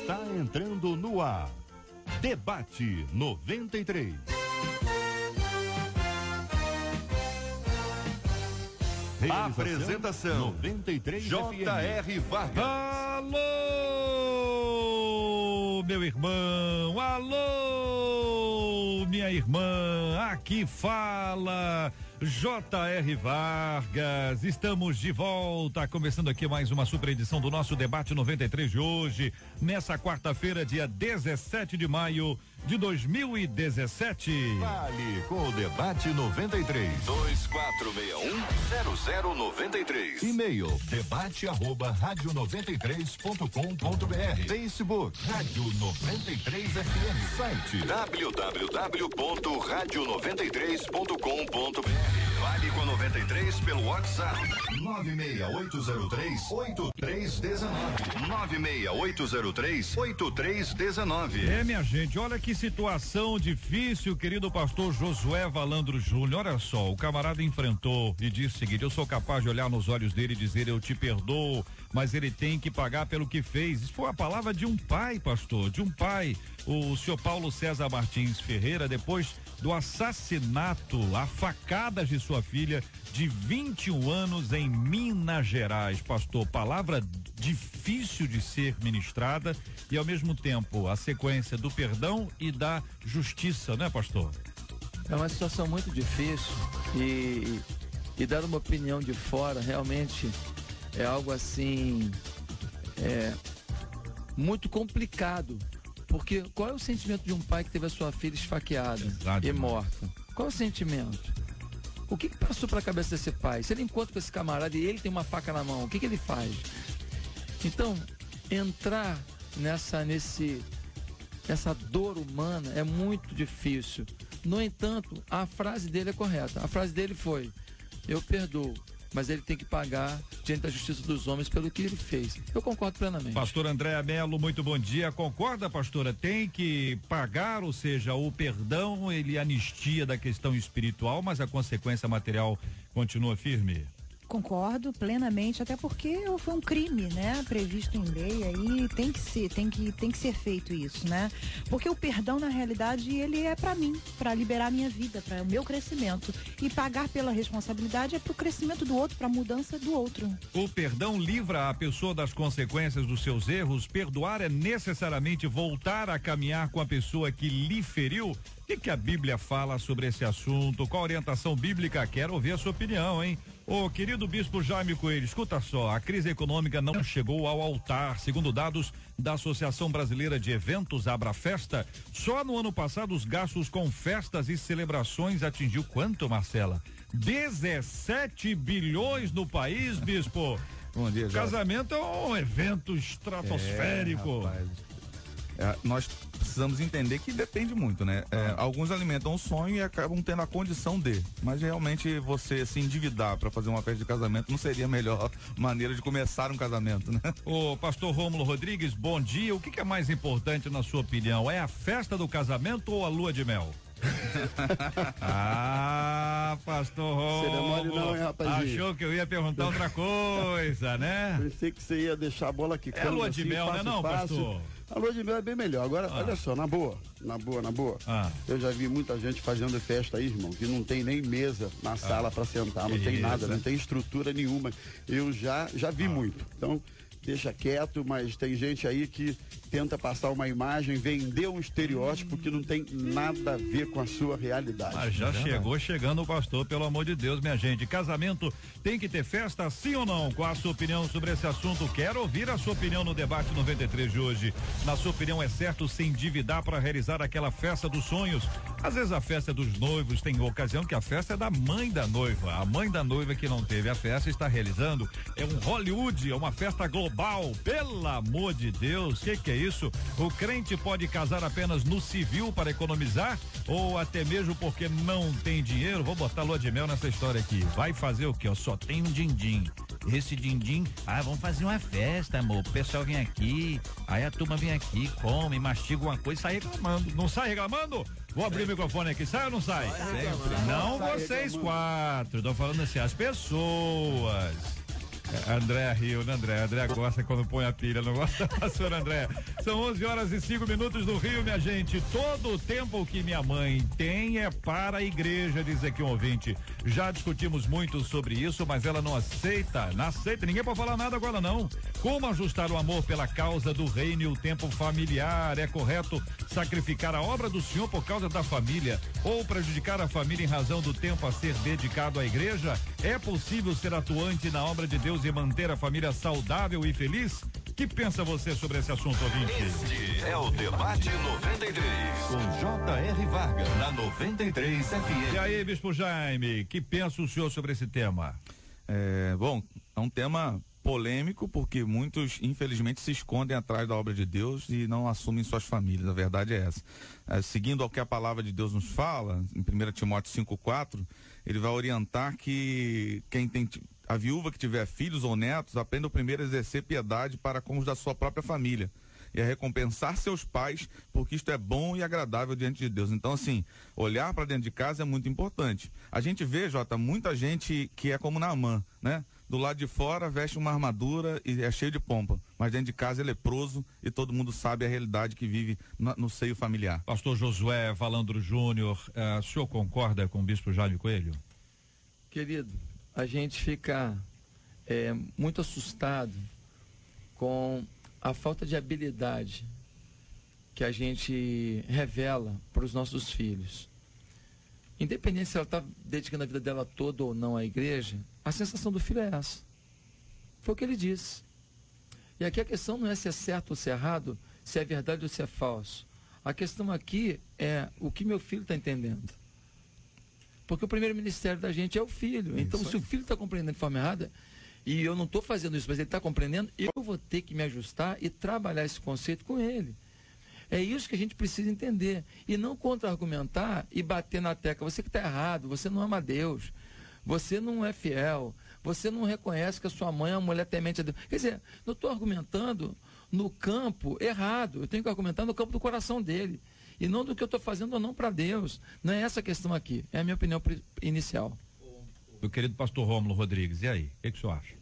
Está entrando no ar. Debate 93. Apresentação 93 J.R. Vargas. Alô, meu irmão, alô, minha irmã, aqui fala J.R. Vargas. Estamos de volta, começando aqui mais uma super edição do nosso Debate 93 de hoje, nessa quarta-feira, dia 17 de maio de 2017. Fale com o Debate 93. 2461-0093. E-mail debate@radio93.com.br. Facebook Rádio 93 FM. Site www.radio93.com.br. Fale com 93 pelo WhatsApp 96803-8319. 96803-8319. É, minha gente, olha que situação difícil, querido pastor Josué Valandro Júnior. Olha só, o camarada enfrentou e disse o seguinte: eu sou capaz de olhar nos olhos dele e dizer eu te perdoo, mas ele tem que pagar pelo que fez. Isso foi a palavra de um pai, pastor, de um pai. O senhor Paulo César Martins Ferreira, depois do assassinato, a facadas de sua filha de 21 anos em Minas Gerais. Pastor, palavra difícil de ser ministrada e ao mesmo tempo a sequência do perdão e da justiça, né, pastor? É uma situação muito difícil e dar uma opinião de fora realmente é algo assim muito complicado. Porque qual é o sentimento de um pai que teve a sua filha esfaqueada e morta? Qual é o sentimento? O que passou pela cabeça desse pai? Se ele encontra com esse camarada e ele tem uma faca na mão, o que ele faz? Então, entrar nessa dor humana é muito difícil. No entanto, a frase dele é correta. A frase dele foi: eu perdoo, mas ele tem que pagar diante da justiça dos homens pelo que ele fez. Eu concordo plenamente. Pastor Andréa Melo, muito bom dia. Concorda, pastora? Tem que pagar, ou seja, o perdão, ele anistia da questão espiritual, mas a consequência material continua firme? Concordo plenamente, até porque foi um crime, né? Previsto em lei, aí tem que ser feito isso, né? Porque o perdão, na realidade, ele é para mim, para liberar a minha vida, para o meu crescimento. E pagar pela responsabilidade é pro crescimento do outro, pra mudança do outro. O perdão livra a pessoa das consequências dos seus erros. Perdoar é necessariamente voltar a caminhar com a pessoa que lhe feriu. O que a Bíblia fala sobre esse assunto? Qual a orientação bíblica? Quero ouvir a sua opinião, hein? Ô, querido bispo Jaime Coelho, escuta só, a crise econômica não chegou ao altar. Segundo dados da Associação Brasileira de Eventos, Abrafesta, só no ano passado os gastos com festas e celebrações atingiu quanto, Marcela? 17 bilhões no país, bispo. Bom dia, casamento é um evento estratosférico. Nós precisamos entender que depende muito, né? Alguns alimentam o sonho e acabam tendo a condição de, mas realmente você se endividar para fazer uma festa de casamento não seria a melhor maneira de começar um casamento, né? O pastor Rômulo Rodrigues, bom dia. O que é mais importante na sua opinião? É a festa do casamento ou a lua de mel? Pastor Rômulo, não, hein, rapazinho? Achou que eu ia perguntar outra coisa, né? Pensei que você ia deixar a bola quicando. É a lua de assim, mel, né, não, pastor? A lua de mel é bem melhor. Agora, olha só, na boa. Eu já vi muita gente fazendo festa aí, irmão, que não tem nem mesa na sala para sentar, não tem nada, não tem estrutura nenhuma. Eu já vi muito. Então, deixa quieto, mas tem gente aí que tenta passar uma imagem, vender um estereótipo que não tem nada a ver com a sua realidade. Mas já chegando o pastor, pelo amor de Deus, minha gente. Casamento tem que ter festa, sim ou não? Qual a sua opinião sobre esse assunto? Quero ouvir a sua opinião no Debate 93 de hoje. Na sua opinião, é certo se endividar para realizar aquela festa dos sonhos? Às vezes a festa é dos noivos, tem ocasião que a festa é da mãe da noiva. A mãe da noiva que não teve a festa está realizando. É um Hollywood, é uma festa global. Pelo amor de Deus, que é isso? O crente pode casar apenas no civil para economizar ou até mesmo porque não tem dinheiro? Vou botar lua de mel nessa história aqui. Vai fazer o quê? Só tem um din-din. Esse din-din, vamos fazer uma festa, amor. O pessoal vem aqui, aí a turma vem aqui, come, mastiga uma coisa e sai reclamando. Não sai reclamando? Vou abrir o microfone aqui, sai ou não sai? Sempre. Não vocês quatro, tô falando assim, as pessoas. André riu, né, André? André gosta quando põe a pilha, não gosta, pastor André? São 11h05 do Rio, minha gente. Todo o tempo que minha mãe tem é para a igreja, diz aqui um ouvinte. Já discutimos muito sobre isso, mas ela não aceita, ninguém pode falar nada agora não. Como ajustar o amor pela causa do reino e o tempo familiar? É correto sacrificar a obra do Senhor por causa da família ou prejudicar a família em razão do tempo a ser dedicado à igreja? É possível ser atuante na obra de Deus e manter a família saudável e feliz? Que pensa você sobre esse assunto, ouvinte? Este é o Debate 93, com J.R. Vargas, na 93 FM. E aí, Bispo Jaime, que pensa o senhor sobre esse tema? Bom, é um tema polêmico, porque muitos, infelizmente, se escondem atrás da obra de Deus e não assumem suas famílias. A verdade é essa. Seguindo ao que a palavra de Deus nos fala, em 1 Timóteo 5,4, ele vai orientar que a viúva que tiver filhos ou netos, aprenda primeiro a exercer piedade para com os da sua própria família e a recompensar seus pais, porque isto é bom e agradável diante de Deus. Então, assim, olhar para dentro de casa é muito importante. A gente vê, Jota, muita gente que é como Naamã, né? Do lado de fora veste uma armadura e é cheio de pompa, mas dentro de casa é leproso e todo mundo sabe a realidade que vive no seio familiar. Pastor Josué Valandro Júnior, o senhor concorda com o Bispo Jaime Coelho? Querido, a gente fica muito assustado com a falta de habilidade que a gente revela para os nossos filhos. Independente se ela está dedicando a vida dela toda ou não à igreja, a sensação do filho é essa. Foi o que ele disse. E aqui a questão não é se é certo ou se é errado, se é verdade ou se é falso. A questão aqui é o que meu filho está entendendo. Porque o primeiro ministério da gente é o filho. Então, se o filho está compreendendo de forma errada, e eu não estou fazendo isso, mas ele está compreendendo, eu vou ter que me ajustar e trabalhar esse conceito com ele. É isso que a gente precisa entender. E não contra-argumentar e bater na tecla. Você que está errado, você não ama a Deus, você não é fiel, você não reconhece que a sua mãe é uma mulher temente a Deus. Quer dizer, eu estou argumentando no campo errado, eu tenho que argumentar no campo do coração dele. E não do que eu estou fazendo ou não para Deus. Não é essa a questão aqui. É a minha opinião inicial. Meu querido pastor Rômulo Rodrigues, e aí? O que o senhor acha?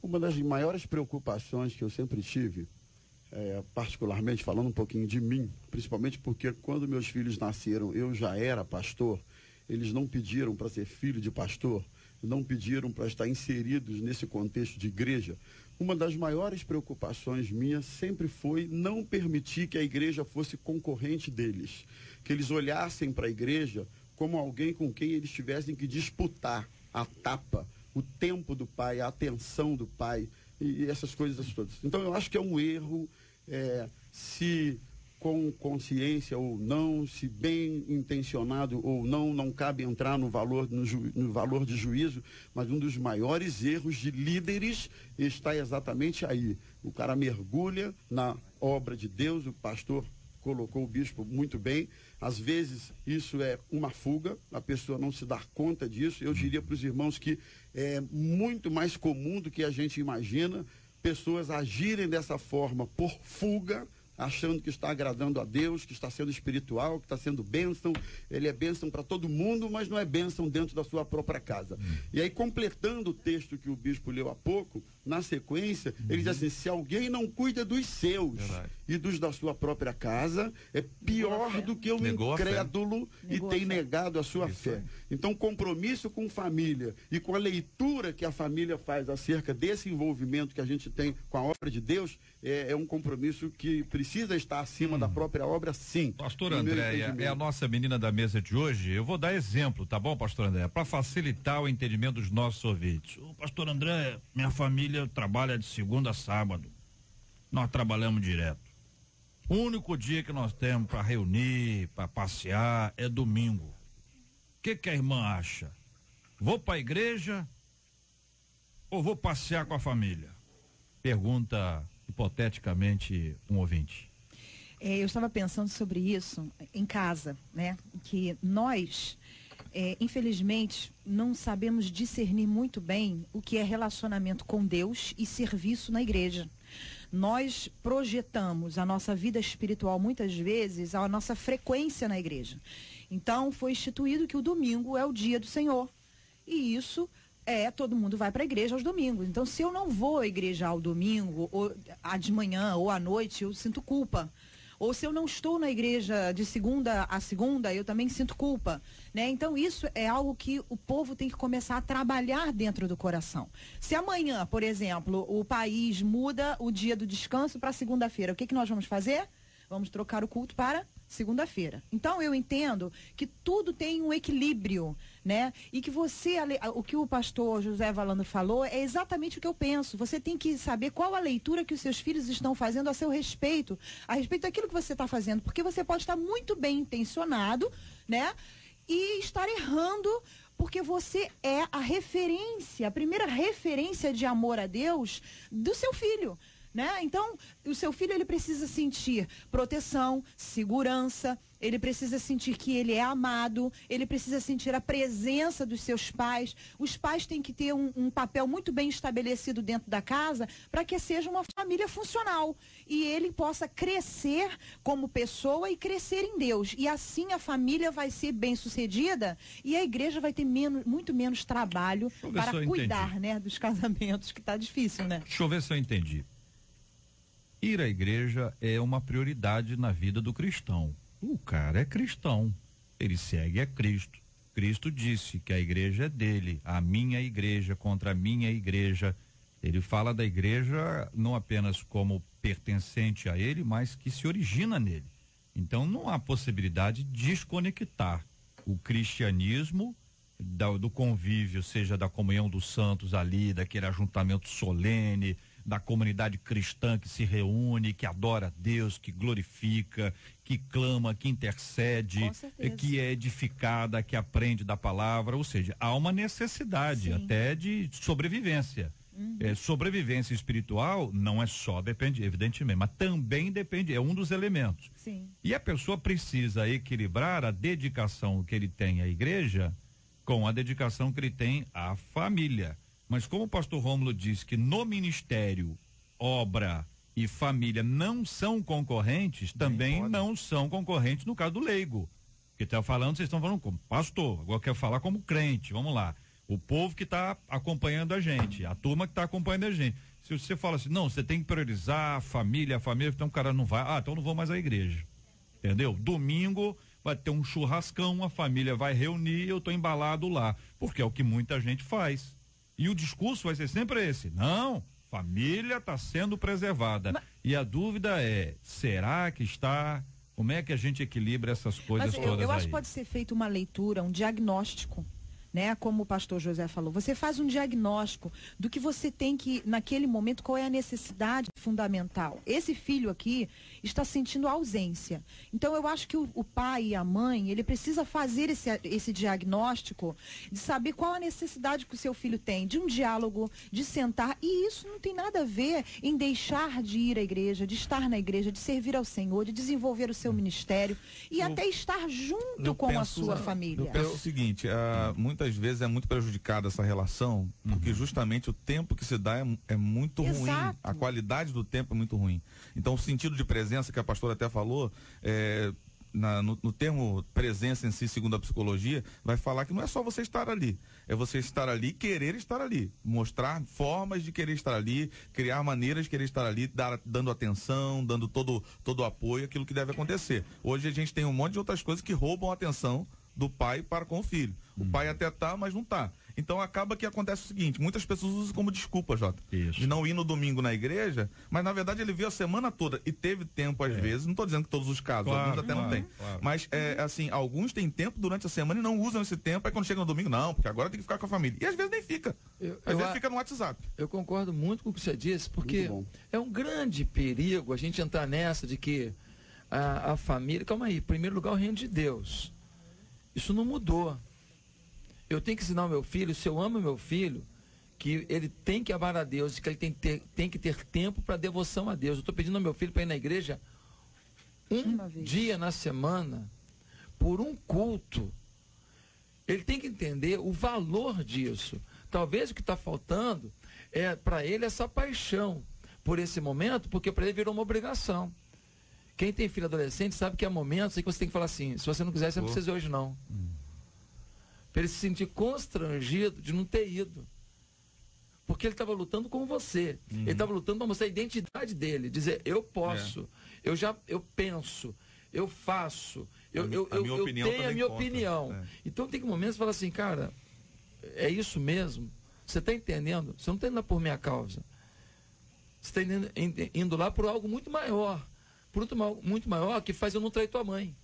Uma das maiores preocupações que eu sempre tive, particularmente falando um pouquinho de mim, principalmente porque quando meus filhos nasceram, eu já era pastor, eles não pediram para ser filho de pastor, não pediram para estar inseridos nesse contexto de igreja. Uma das maiores preocupações minhas sempre foi não permitir que a igreja fosse concorrente deles, que eles olhassem para a igreja como alguém com quem eles tivessem que disputar a tapa, o tempo do pai, a atenção do pai e essas coisas todas. Então eu acho que é um erro, se com consciência ou não, se bem intencionado ou não, não cabe entrar no valor de juízo, mas um dos maiores erros de líderes está exatamente aí. O cara mergulha na obra de Deus, o pastor colocou o bispo muito bem, às vezes isso é uma fuga, a pessoa não se dá conta disso. Eu diria para os irmãos que é muito mais comum do que a gente imagina, pessoas agirem dessa forma por fuga, achando que está agradando a Deus, que está sendo espiritual, que está sendo bênção. Ele é bênção para todo mundo, mas não é bênção dentro da sua própria casa. E aí, completando o texto que o bispo leu há pouco, na sequência, ele diz assim: se alguém não cuida dos seus e dos da sua própria casa, é pior do que o incrédulo e tem negado a sua fé. Então, compromisso com família e com a leitura que a família faz acerca desse envolvimento que a gente tem com a obra de Deus, é um compromisso que precisa estar acima da própria obra, sim. Pastor Andréia é a nossa menina da mesa de hoje. Eu vou dar exemplo, tá bom, pastor Andréia? Para facilitar o entendimento dos nossos ouvintes. O pastor Andréia, minha família trabalha de segunda a sábado. Nós trabalhamos direto. O único dia que nós temos para reunir, para passear, é domingo. O que a irmã acha? Vou para a igreja ou vou passear com a família? Pergunta hipoteticamente um ouvinte. Eu estava pensando sobre isso em casa, né? Que nós, infelizmente, não sabemos discernir muito bem o que é relacionamento com Deus e serviço na igreja. Nós projetamos a nossa vida espiritual muitas vezes a nossa frequência na igreja. Então, foi instituído que o domingo é o dia do Senhor. E isso todo mundo vai para a igreja aos domingos. Então, se eu não vou à igreja ao domingo, ou de manhã ou à noite, eu sinto culpa. Ou se eu não estou na igreja de segunda a segunda, eu também sinto culpa, né? Então isso é algo que o povo tem que começar a trabalhar dentro do coração. Se amanhã, por exemplo, o país muda o dia do descanso para segunda-feira, o que nós vamos fazer? Vamos trocar o culto para segunda-feira. Então eu entendo que tudo tem um equilíbrio, né? E que o que o pastor José Valando falou é exatamente o que eu penso. Você tem que saber qual a leitura que os seus filhos estão fazendo a seu respeito, a respeito daquilo que você está fazendo, porque você pode estar muito bem intencionado, né? E estar errando, porque você é a referência, a primeira referência de amor a Deus do seu filho. Né? Então, o seu filho ele precisa sentir proteção, segurança, ele precisa sentir que ele é amado, ele precisa sentir a presença dos seus pais. Os pais têm que ter um papel muito bem estabelecido dentro da casa para que seja uma família funcional e ele possa crescer como pessoa e crescer em Deus. E assim a família vai ser bem sucedida e a igreja vai ter muito menos trabalho para cuidar, né, dos casamentos, que está difícil, né? Deixa eu ver se eu entendi. Ir à igreja é uma prioridade na vida do cristão. O cara é cristão, ele segue a Cristo. Cristo disse que a igreja é dele, a minha igreja contra a minha igreja. Ele fala da igreja não apenas como pertencente a ele, mas que se origina nele. Então não há possibilidade de desconectar o cristianismo do convívio, seja da comunhão dos santos ali, daquele ajuntamento solene, da comunidade cristã que se reúne, que adora a Deus, que glorifica, que clama, que intercede, que é edificada, que aprende da palavra, ou seja, há uma necessidade até de sobrevivência. Sobrevivência espiritual não é só, depende, evidentemente, mas também depende, é um dos elementos. Sim. E a pessoa precisa equilibrar a dedicação que ele tem à igreja com a dedicação que ele tem à família. Mas como o pastor Rômulo disse que no ministério, obra e família não são concorrentes, também não são concorrentes no caso do leigo. Porque vocês estão falando como pastor, agora quero falar como crente, vamos lá. O povo que está acompanhando a gente, a turma que está acompanhando a gente. Se você fala assim, não, você tem que priorizar a família, então o cara não vai, então não vou mais à igreja. Entendeu? Domingo vai ter um churrascão, a família vai reunir, eu estou embalado lá, porque é o que muita gente faz. E o discurso vai ser sempre esse, não, família está sendo preservada. E a dúvida é, será que está, como é que a gente equilibra essas coisas todas aí? Eu acho que pode ser feita uma leitura, um diagnóstico, né? Como o pastor José falou, você faz um diagnóstico do que você tem que, naquele momento, qual é a necessidade fundamental. Esse filho aqui está sentindo ausência. Então eu acho que o pai e a mãe, ele precisa fazer esse diagnóstico de saber qual a necessidade que o seu filho tem, de um diálogo, de sentar, e isso não tem nada a ver em deixar de ir à igreja, de estar na igreja, de servir ao Senhor, de desenvolver o seu ministério e até estar junto com a sua família. Eu penso o seguinte, muitas vezes é muito prejudicada essa relação, porque justamente o tempo que se dá é muito ruim, a qualidade do tempo é muito ruim. Então o sentido de presença que a pastora até falou, no termo presença em si, segundo a psicologia, vai falar que não é só você estar ali, é você estar ali e querer estar ali, mostrar formas de querer estar ali, criar maneiras de querer estar ali, dando atenção, dando todo o apoio, aquilo que deve acontecer. Hoje a gente tem um monte de outras coisas que roubam a atenção do pai para com o filho. O pai até tá, mas não tá. Então acaba que acontece o seguinte, muitas pessoas usam como desculpa, Jota, de não ir no domingo na igreja, mas na verdade ele veio a semana toda e teve tempo às vezes, não estou dizendo que todos os casos, alguns até não tem, mas assim, alguns têm tempo durante a semana e não usam esse tempo, aí quando chega no domingo, não, porque agora tem que ficar com a família, e às vezes nem fica, às vezes fica no WhatsApp. Eu concordo muito com o que você disse, porque é um grande perigo a gente entrar nessa de que a família, calma aí, em primeiro lugar o reino de Deus, isso não mudou. Eu tenho que ensinar o meu filho, se eu amo meu filho, que ele tem que amar a Deus, que ele tem que ter tempo para devoção a Deus. Eu estou pedindo ao meu filho para ir na igreja um dia na semana, por um culto. Ele tem que entender o valor disso. Talvez o que está faltando é para ele essa paixão por esse momento, porque para ele virou uma obrigação. Quem tem filho adolescente sabe que há momentos em que você tem que falar assim, se você não quiser, você não precisa ir hoje não. Para ele se sentir constrangido de não ter ido. Porque ele estava lutando com você. Ele estava lutando para mostrar a identidade dele. Dizer, eu posso, eu penso, eu faço, eu tenho a minha opinião. Então tem que momentos que fala assim, cara, é isso mesmo? Você está entendendo? Você não está indo lá por minha causa. Você está indo lá por algo muito maior. Muito maior, que faz eu não trair tua mãe.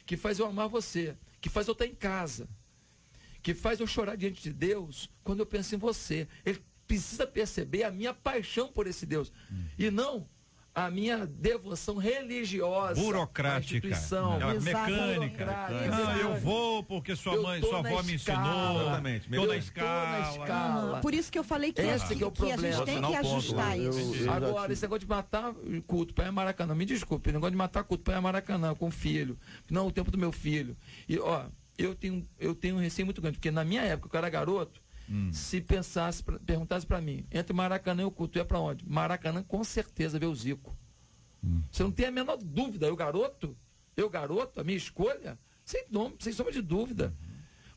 Que faz eu amar você. Que faz eu estar em casa. Que faz eu chorar diante de Deus quando eu penso em você. Ele precisa perceber a minha paixão por esse Deus. E não a minha devoção religiosa, burocrática, mecânica. Não, eu vou porque sua avó me ensinou. Exatamente. Estou na escala. Por isso que eu falei que, esse que é o problema. A gente tem que ajustar isso. Agora, esse negócio de matar culto para Maracanã, me desculpe, esse negócio de matar culto para Maracanã com filho, não, o tempo do meu filho. E ó, eu tenho um receio muito grande, porque na minha época, eu era garoto, se perguntasse para mim, entre Maracanã e o culto, ia para onde? Maracanã, com certeza, ver o Zico. Você não tem a menor dúvida. Eu garoto, a minha escolha, sem sombra de dúvida.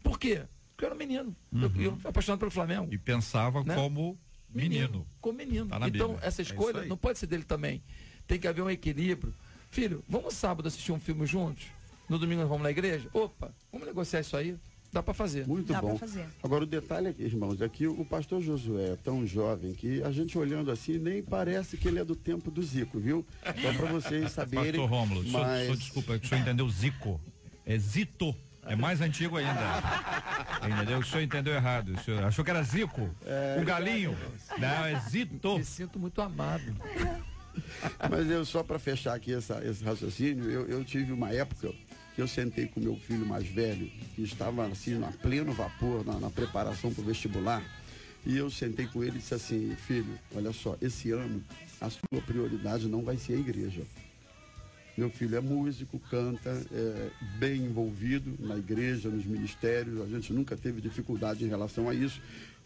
Por quê? Porque eu era menino. Eu apaixonado pelo Flamengo. E pensava, né, como menino. Como menino. Tá, então, essa escolha não pode ser dele também. Tem que haver um equilíbrio. Filho, vamos sábado assistir um filme juntos? No domingo nós vamos na igreja? Opa, vamos negociar isso aí? Dá para fazer. Muito bom. Agora, o detalhe aqui, irmãos, é que o pastor Josué é tão jovem que a gente olhando assim nem parece que ele é do tempo do Zico, viu? Só para vocês saberem. Pastor Rômulo, desculpa, que o senhor entendeu Zico. É Zito. É mais antigo ainda. Entendeu? O senhor entendeu errado. O senhor achou que era Zico? Um galinho? Não, é Zito. Me sinto muito amado. Mas eu, só para fechar aqui esse raciocínio, eu tive uma época que eu sentei com meu filho mais velho, que estava assim, a pleno vapor, na preparação para o vestibular, e eu sentei com ele e disse assim, filho, olha só, esse ano a sua prioridade não vai ser a igreja. Meu filho é músico, canta, é bem envolvido na igreja, nos ministérios, a gente nunca teve dificuldade em relação a isso,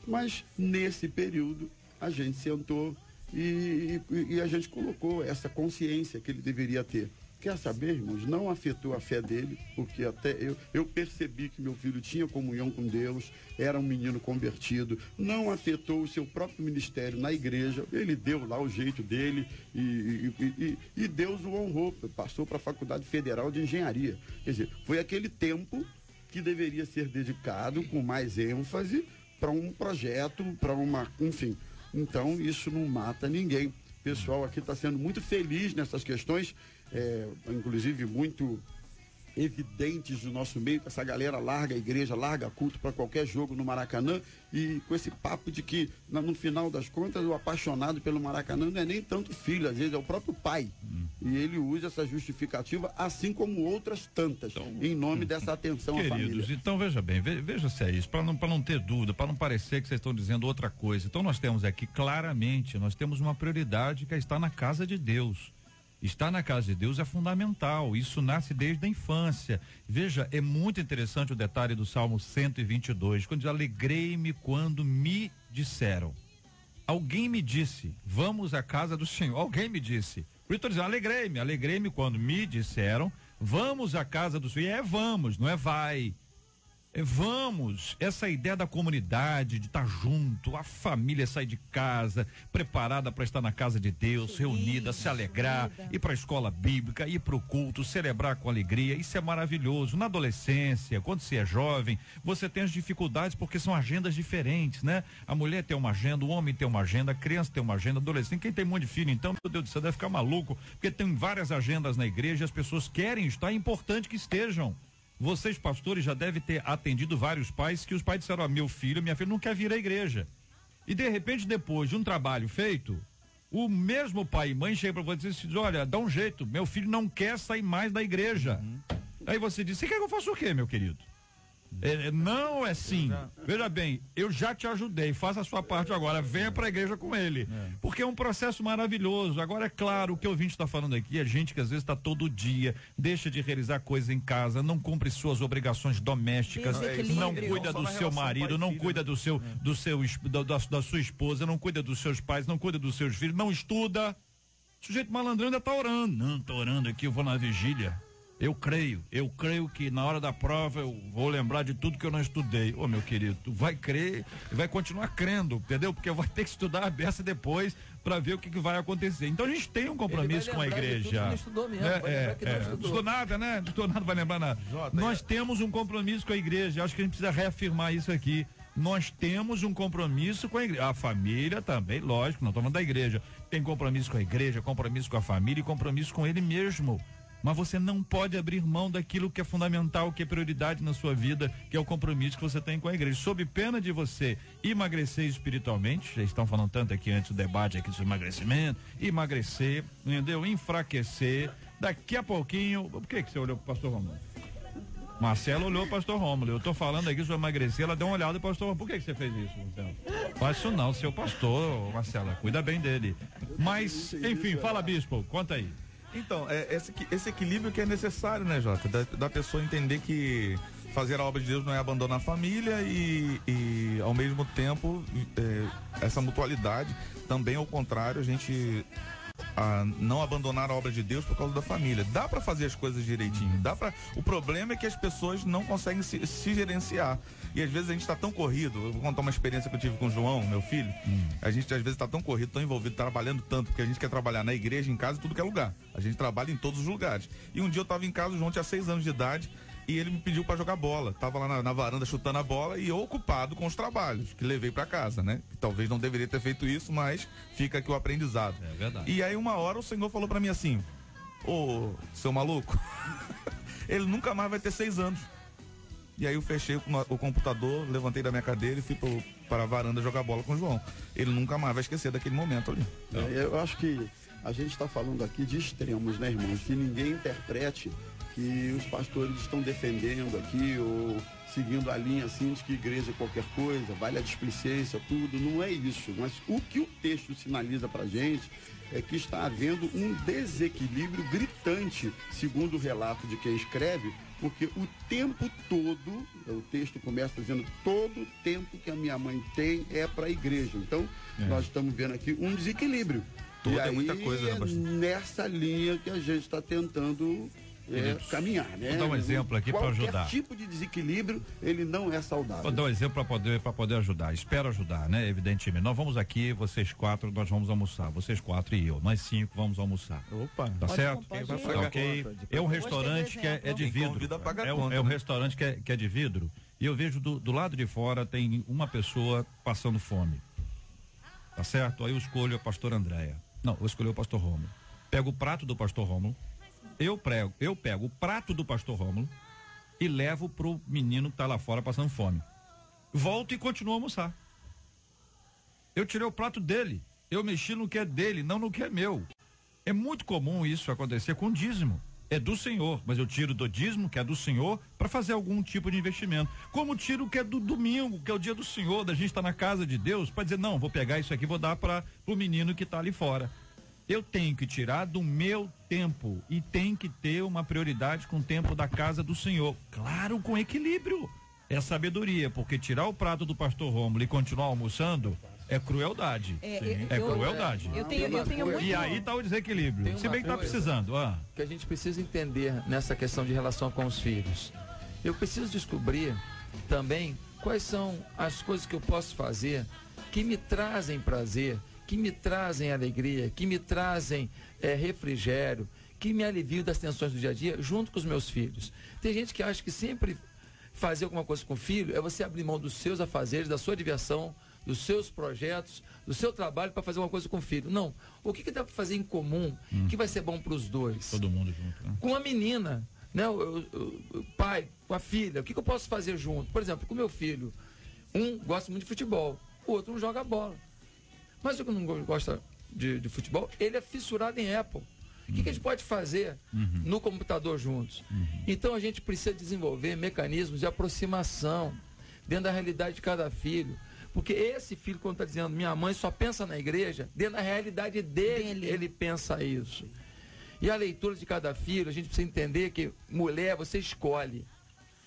mas nesse período a gente sentou e a gente colocou essa consciência que ele deveria ter. Quer saber, irmãos, não afetou a fé dele, porque até eu percebi que meu filho tinha comunhão com Deus, era um menino convertido, não afetou o seu próprio ministério na igreja, ele deu lá o jeito dele e Deus o honrou, passou para a Faculdade Federal de Engenharia. Quer dizer, foi aquele tempo que deveria ser dedicado com mais ênfase para um projeto, enfim. Então, isso não mata ninguém. O pessoal aqui está sendo muito feliz nessas questões, inclusive muito evidentes do nosso meio, que essa galera larga a igreja, larga culto para qualquer jogo no Maracanã, e com esse papo de que, no final das contas, o apaixonado pelo Maracanã não é nem tanto filho, às vezes é o próprio pai. E ele usa essa justificativa, assim como outras tantas, em nome dessa atenção à família. Queridos, então veja bem, veja se é isso, para não ter dúvida, para não parecer que vocês estão dizendo outra coisa. Então nós temos aqui, claramente, nós temos uma prioridade que é estar na casa de Deus. Estar na casa de Deus é fundamental, isso nasce desde a infância. Veja, é muito interessante o detalhe do Salmo 122, quando diz, alegrei-me quando me disseram. Alguém me disse, vamos à casa do Senhor. Alguém me disse. Por isso estou dizendo, alegrei-me quando me disseram, vamos à casa do Senhor. Vamos, não é vai. Vamos, essa ideia da comunidade, de estar junto, a família sair de casa, preparada para estar na casa de Deus, reunida, se alegrar, ir para a escola bíblica, ir para o culto, celebrar com alegria, isso é maravilhoso. Na adolescência, quando você é jovem, você tem as dificuldades porque são agendas diferentes, né? A mulher tem uma agenda, o homem tem uma agenda, a criança tem uma agenda, adolescente, quem tem um monte de filho, então, meu Deus do céu, deve ficar maluco, porque tem várias agendas na igreja, as pessoas querem estar, é importante que estejam. Vocês, pastores, já devem ter atendido vários pais que os pais disseram, meu filho, minha filha não quer vir à igreja. E de repente, depois de um trabalho feito, o mesmo pai e mãe chega para você e diz, olha, dá um jeito, meu filho não quer sair mais da igreja. Aí você diz, você quer que eu faça o quê, meu querido? Não é sim. Veja bem, eu já te ajudei, faça a sua parte agora, venha para a igreja com ele, porque é um processo maravilhoso. Agora, é claro, o que o ouvinte está falando aqui é gente que às vezes está todo dia, deixa de realizar coisas em casa, não cumpre suas obrigações domésticas, não cuida do seu marido, não cuida da sua esposa, não cuida dos seus pais, não cuida dos seus filhos, não estuda. O sujeito malandrão ainda está orando. Não, estou orando aqui, eu vou na vigília. Eu creio que na hora da prova eu vou lembrar de tudo que eu não estudei. Ô, meu querido, tu vai crer e vai continuar crendo, entendeu? Porque vai ter que estudar a beça depois para ver o que vai acontecer. Então a gente tem um compromisso com a igreja. Não estudou mesmo, não estudou nada, né? Não estudou nada, vai lembrar nada. Nós temos um compromisso com a igreja. Acho que a gente precisa reafirmar isso aqui. Nós temos um compromisso com a igreja. A família também, lógico, não estamos falando da igreja. Tem compromisso com a igreja, compromisso com a família e compromisso com ele mesmo. Mas você não pode abrir mão daquilo que é fundamental, que é prioridade na sua vida, que é o compromisso que você tem com a igreja. Sob pena de você emagrecer espiritualmente, já estão falando tanto aqui antes do debate aqui sobre emagrecimento, emagrecer, entendeu? Enfraquecer. Daqui a pouquinho, por que você olhou pro pastor Romulo? Marcelo olhou pro pastor Romulo. Eu tô falando aqui sobre emagrecer, ela deu uma olhada pro pastor Romulo. Por que você fez isso, Marcelo? Faz isso não, seu pastor, Marcela, cuida bem dele. Mas, enfim, fala, bispo, conta aí. Então, esse equilíbrio que é necessário, né, Jota? Da pessoa entender que fazer a obra de Deus não é abandonar a família e ao mesmo tempo, essa mutualidade também ao contrário, a gente não abandonar a obra de Deus por causa da família. Dá para fazer as coisas direitinho, o problema é que as pessoas não conseguem se gerenciar. E às vezes a gente está tão corrido. Eu vou contar uma experiência que eu tive com o João, meu filho. A gente às vezes está tão corrido, tão envolvido, trabalhando tanto, porque a gente quer trabalhar na igreja, em casa, em tudo que é lugar. A gente trabalha em todos os lugares. E um dia eu estava em casa, o João tinha 6 anos de idade e ele me pediu para jogar bola. Tava lá na varanda chutando a bola e eu ocupado com os trabalhos que levei para casa, né? Talvez não deveria ter feito isso, mas fica aqui o aprendizado. É verdade. E aí uma hora o Senhor falou para mim assim: ô, seu maluco, ele nunca mais vai ter 6 anos. E aí eu fechei o computador, levantei da minha cadeira e fui para a varanda jogar bola com o João. Ele nunca mais vai esquecer daquele momento ali. Eu acho que a gente está falando aqui de extremos, né, irmãos? Que ninguém interprete que os pastores estão defendendo aqui ou seguindo a linha assim de que igreja é qualquer coisa, vale a displicência, tudo. Não é isso. Mas o que o texto sinaliza para a gente é que está havendo um desequilíbrio gritante, segundo o relato de quem escreve, porque o tempo todo, o texto começa dizendo, todo o tempo que a minha mãe tem é para a igreja. Então, nós estamos vendo aqui um desequilíbrio. Tudo é muita coisa, né, nessa linha que a gente está tentando caminhar, né? Vou dar um exemplo aqui para ajudar. Qualquer tipo de desequilíbrio, ele não é saudável. Vou dar um exemplo para poder ajudar. Espero ajudar, né? Evidentemente. Nós vamos aqui, vocês 4, nós vamos almoçar. Vocês 4 e eu. Nós 5 vamos almoçar. Opa. Tá certo? Ok. É um restaurante que é de vidro. É um restaurante que é de vidro. E eu vejo do lado de fora tem uma pessoa passando fome. Tá certo? Aí eu escolho a pastora Andréia. Não, eu escolhi o pastor Rômulo. Pego o prato do pastor Rômulo. Eu pego o prato do pastor Rômulo e levo pro menino que tá lá fora passando fome. Volto e continuo a almoçar. Eu tirei o prato dele. Eu mexi no que é dele, não no que é meu. É muito comum isso acontecer com dízimo. É do Senhor, mas eu tiro do dízimo, que é do Senhor, para fazer algum tipo de investimento. Como tiro o que é do domingo, que é o dia do Senhor, da gente estar na casa de Deus, para dizer, não, vou pegar isso aqui, vou dar pro menino que tá ali fora. Eu tenho que tirar do meu tempo e tem que ter uma prioridade com o tempo da casa do Senhor. Claro, com equilíbrio. É sabedoria, porque tirar o prato do pastor Rômulo e continuar almoçando é crueldade. É crueldade. Eu tenho muito... E aí tá o desequilíbrio. Se bem que tá precisando. Que a gente precisa entender nessa questão de relação com os filhos. Eu preciso descobrir também quais são as coisas que eu posso fazer que me trazem prazer, que me trazem alegria, que me trazem refrigério, que me aliviam das tensões do dia a dia, junto com os meus filhos. Tem gente que acha que sempre fazer alguma coisa com o filho é você abrir mão dos seus afazeres, da sua diversão, dos seus projetos, do seu trabalho para fazer uma coisa com o filho. Não. O que dá para fazer em comum que vai ser bom para os dois? Todo mundo junto. Né? Com a menina, né? O pai, com a filha. O que eu posso fazer junto? Por exemplo, com o meu filho. Um gosta muito de futebol, o outro não joga bola. Mas o que não gosta de futebol, ele é fissurado em Apple. O que a gente pode fazer no computador juntos? Então a gente precisa desenvolver mecanismos de aproximação dentro da realidade de cada filho. Porque esse filho, quando está dizendo, minha mãe só pensa na igreja, dentro da realidade dele, ele pensa isso. E a leitura de cada filho, a gente precisa entender que mulher, você escolhe.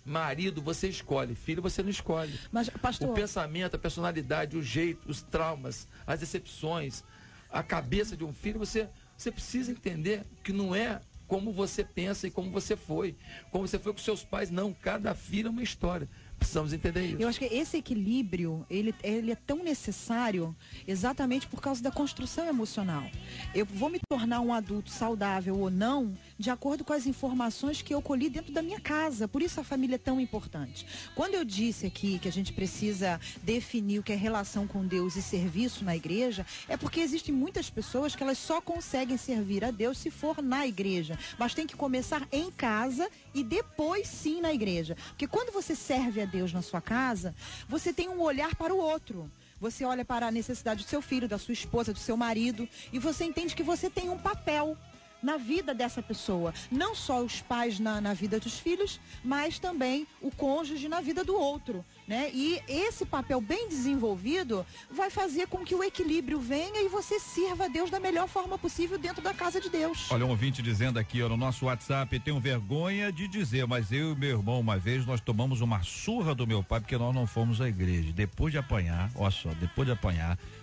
Marido, você escolhe. Filho, você não escolhe. Mas, pastor... O pensamento, a personalidade, o jeito, os traumas, as decepções, a cabeça de um filho, você precisa entender que não é como você pensa e como você foi com seus pais. Não, cada filho é uma história. Precisamos entender isso. Eu acho que esse equilíbrio, ele é tão necessário exatamente por causa da construção emocional. Eu vou me tornar um adulto saudável ou não, de acordo com as informações que eu colhi dentro da minha casa. Por isso a família é tão importante. Quando eu disse aqui que a gente precisa definir o que é relação com Deus e serviço na igreja, é porque existem muitas pessoas que elas só conseguem servir a Deus se for na igreja. Mas tem que começar em casa e depois sim na igreja. Porque quando você serve a Deus na sua casa, você tem um olhar para o outro. Você olha para a necessidade do seu filho, da sua esposa, do seu marido, e você entende que você tem um papel na vida dessa pessoa. Não só os pais na vida dos filhos, mas também o cônjuge na vida do outro, né? E esse papel bem desenvolvido vai fazer com que o equilíbrio venha e você sirva a Deus da melhor forma possível dentro da casa de Deus. Olha, um ouvinte dizendo aqui, ó, no nosso WhatsApp, tenho vergonha de dizer, mas eu e meu irmão, uma vez, nós tomamos uma surra do meu pai porque nós não fomos à igreja. Depois de apanhar, olha só,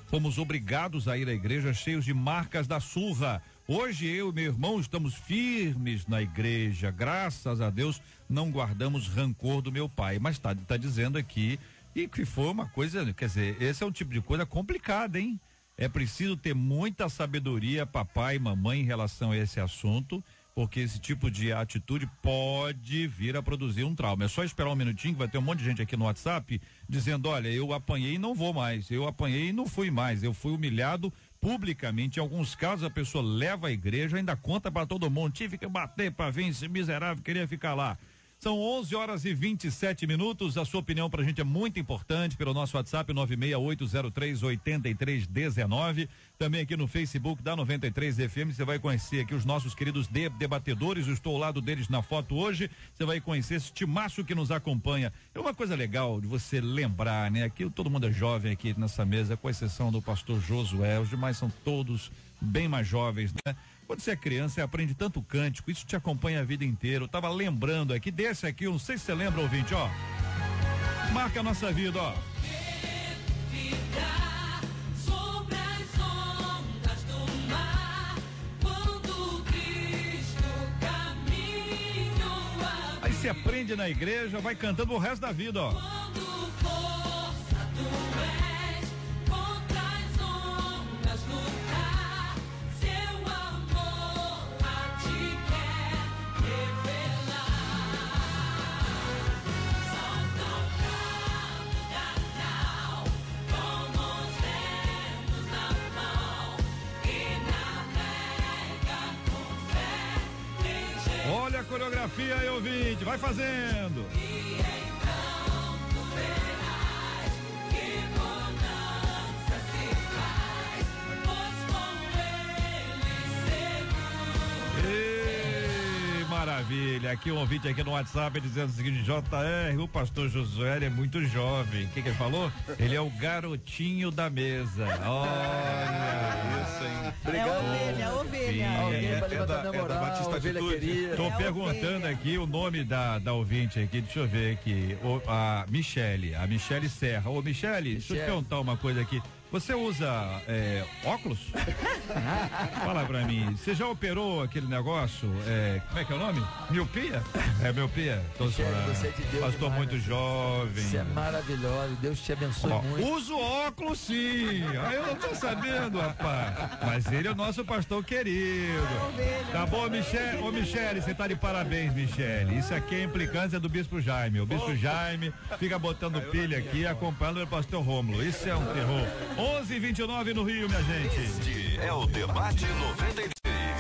fomos obrigados a ir à igreja cheios de marcas da surra. Hoje eu e meu irmão estamos firmes na igreja, graças a Deus não guardamos rancor do meu pai, mas tá dizendo aqui e que foi uma coisa, quer dizer, esse é um tipo de coisa complicada, hein? É preciso ter muita sabedoria, papai e mamãe, em relação a esse assunto, porque esse tipo de atitude pode vir a produzir um trauma. É só esperar um minutinho que vai ter um monte de gente aqui no WhatsApp dizendo, olha, eu apanhei e não vou mais, eu apanhei e não fui mais, eu fui humilhado publicamente. Em alguns casos a pessoa leva a igreja, ainda conta para todo mundo, tive que bater para ver esse miserável, queria ficar lá. São 11h27. A sua opinião pra gente é muito importante pelo nosso WhatsApp 968038319. Também aqui no Facebook da 93 FM você vai conhecer aqui os nossos queridos debatedores. Eu estou ao lado deles na foto hoje. Você vai conhecer esse timaço que nos acompanha. É uma coisa legal de você lembrar, né? Aqui todo mundo é jovem aqui nessa mesa, com exceção do pastor Josué. Os demais são todos bem mais jovens, né? Quando você é criança, você aprende tanto cântico, isso te acompanha a vida inteira. Eu tava lembrando aqui desse aqui, não sei se você lembra, ouvinte, ó. Marca a nossa vida, ó. Aí você aprende na igreja, vai cantando o resto da vida, ó. Olha a coreografia aí, ouvinte, vai fazendo. Maravilha, aqui um ouvinte aqui no WhatsApp dizendo o seguinte, JR, o pastor Josué é muito jovem. O que ele falou? Ele é o garotinho da mesa. Olha isso, hein? Obrigado. É a ovelha. Alguém vai levantar na moral, ovelha querida. Tô perguntando aqui o nome da ouvinte aqui, deixa eu ver aqui, a Michele Serra. Ô Michele, deixa eu te perguntar uma coisa aqui. Você usa óculos? Fala pra mim, você já operou aquele negócio? Como é que é o nome? Miopia? É miopia? Você é de Deus, pastor muito jovem. Você é maravilhoso, Deus te abençoe muito. Uso óculos sim, eu não tô sabendo, rapaz. Mas ele é o nosso pastor querido. Tá bom, Michele? Ô Michele, você tá de parabéns, Michele. Isso aqui é a implicância do Bispo Jaime. O Bispo Jaime fica botando pilha aqui, acompanhando o pastor Rômulo. Isso é um terror. 11h29 no Rio, minha gente. Este é o Debate 93,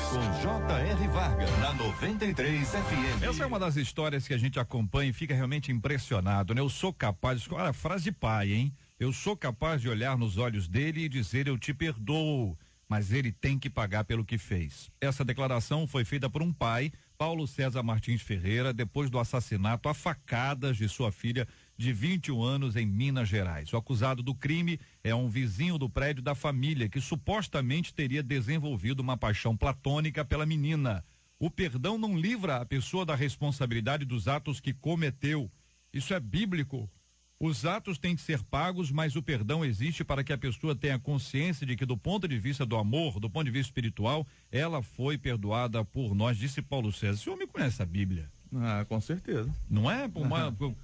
com J.R. Vargas, na 93 FM. Essa é uma das histórias que a gente acompanha e fica realmente impressionado, né? Eu sou capaz, olha, frase de pai, hein? Eu sou capaz de olhar nos olhos dele e dizer, eu te perdoo, mas ele tem que pagar pelo que fez. Essa declaração foi feita por um pai, Paulo César Martins Ferreira, depois do assassinato a facadas de sua filha de 21 anos em Minas Gerais. O acusado do crime é um vizinho do prédio da família que supostamente teria desenvolvido uma paixão platônica pela menina. O perdão não livra a pessoa da responsabilidade dos atos que cometeu. Isso é bíblico. Os atos têm que ser pagos, mas o perdão existe para que a pessoa tenha consciência de que, do ponto de vista do amor, do ponto de vista espiritual, ela foi perdoada por nós, disse Paulo César. O senhor me conhece a Bíblia? Ah, com certeza. Não é?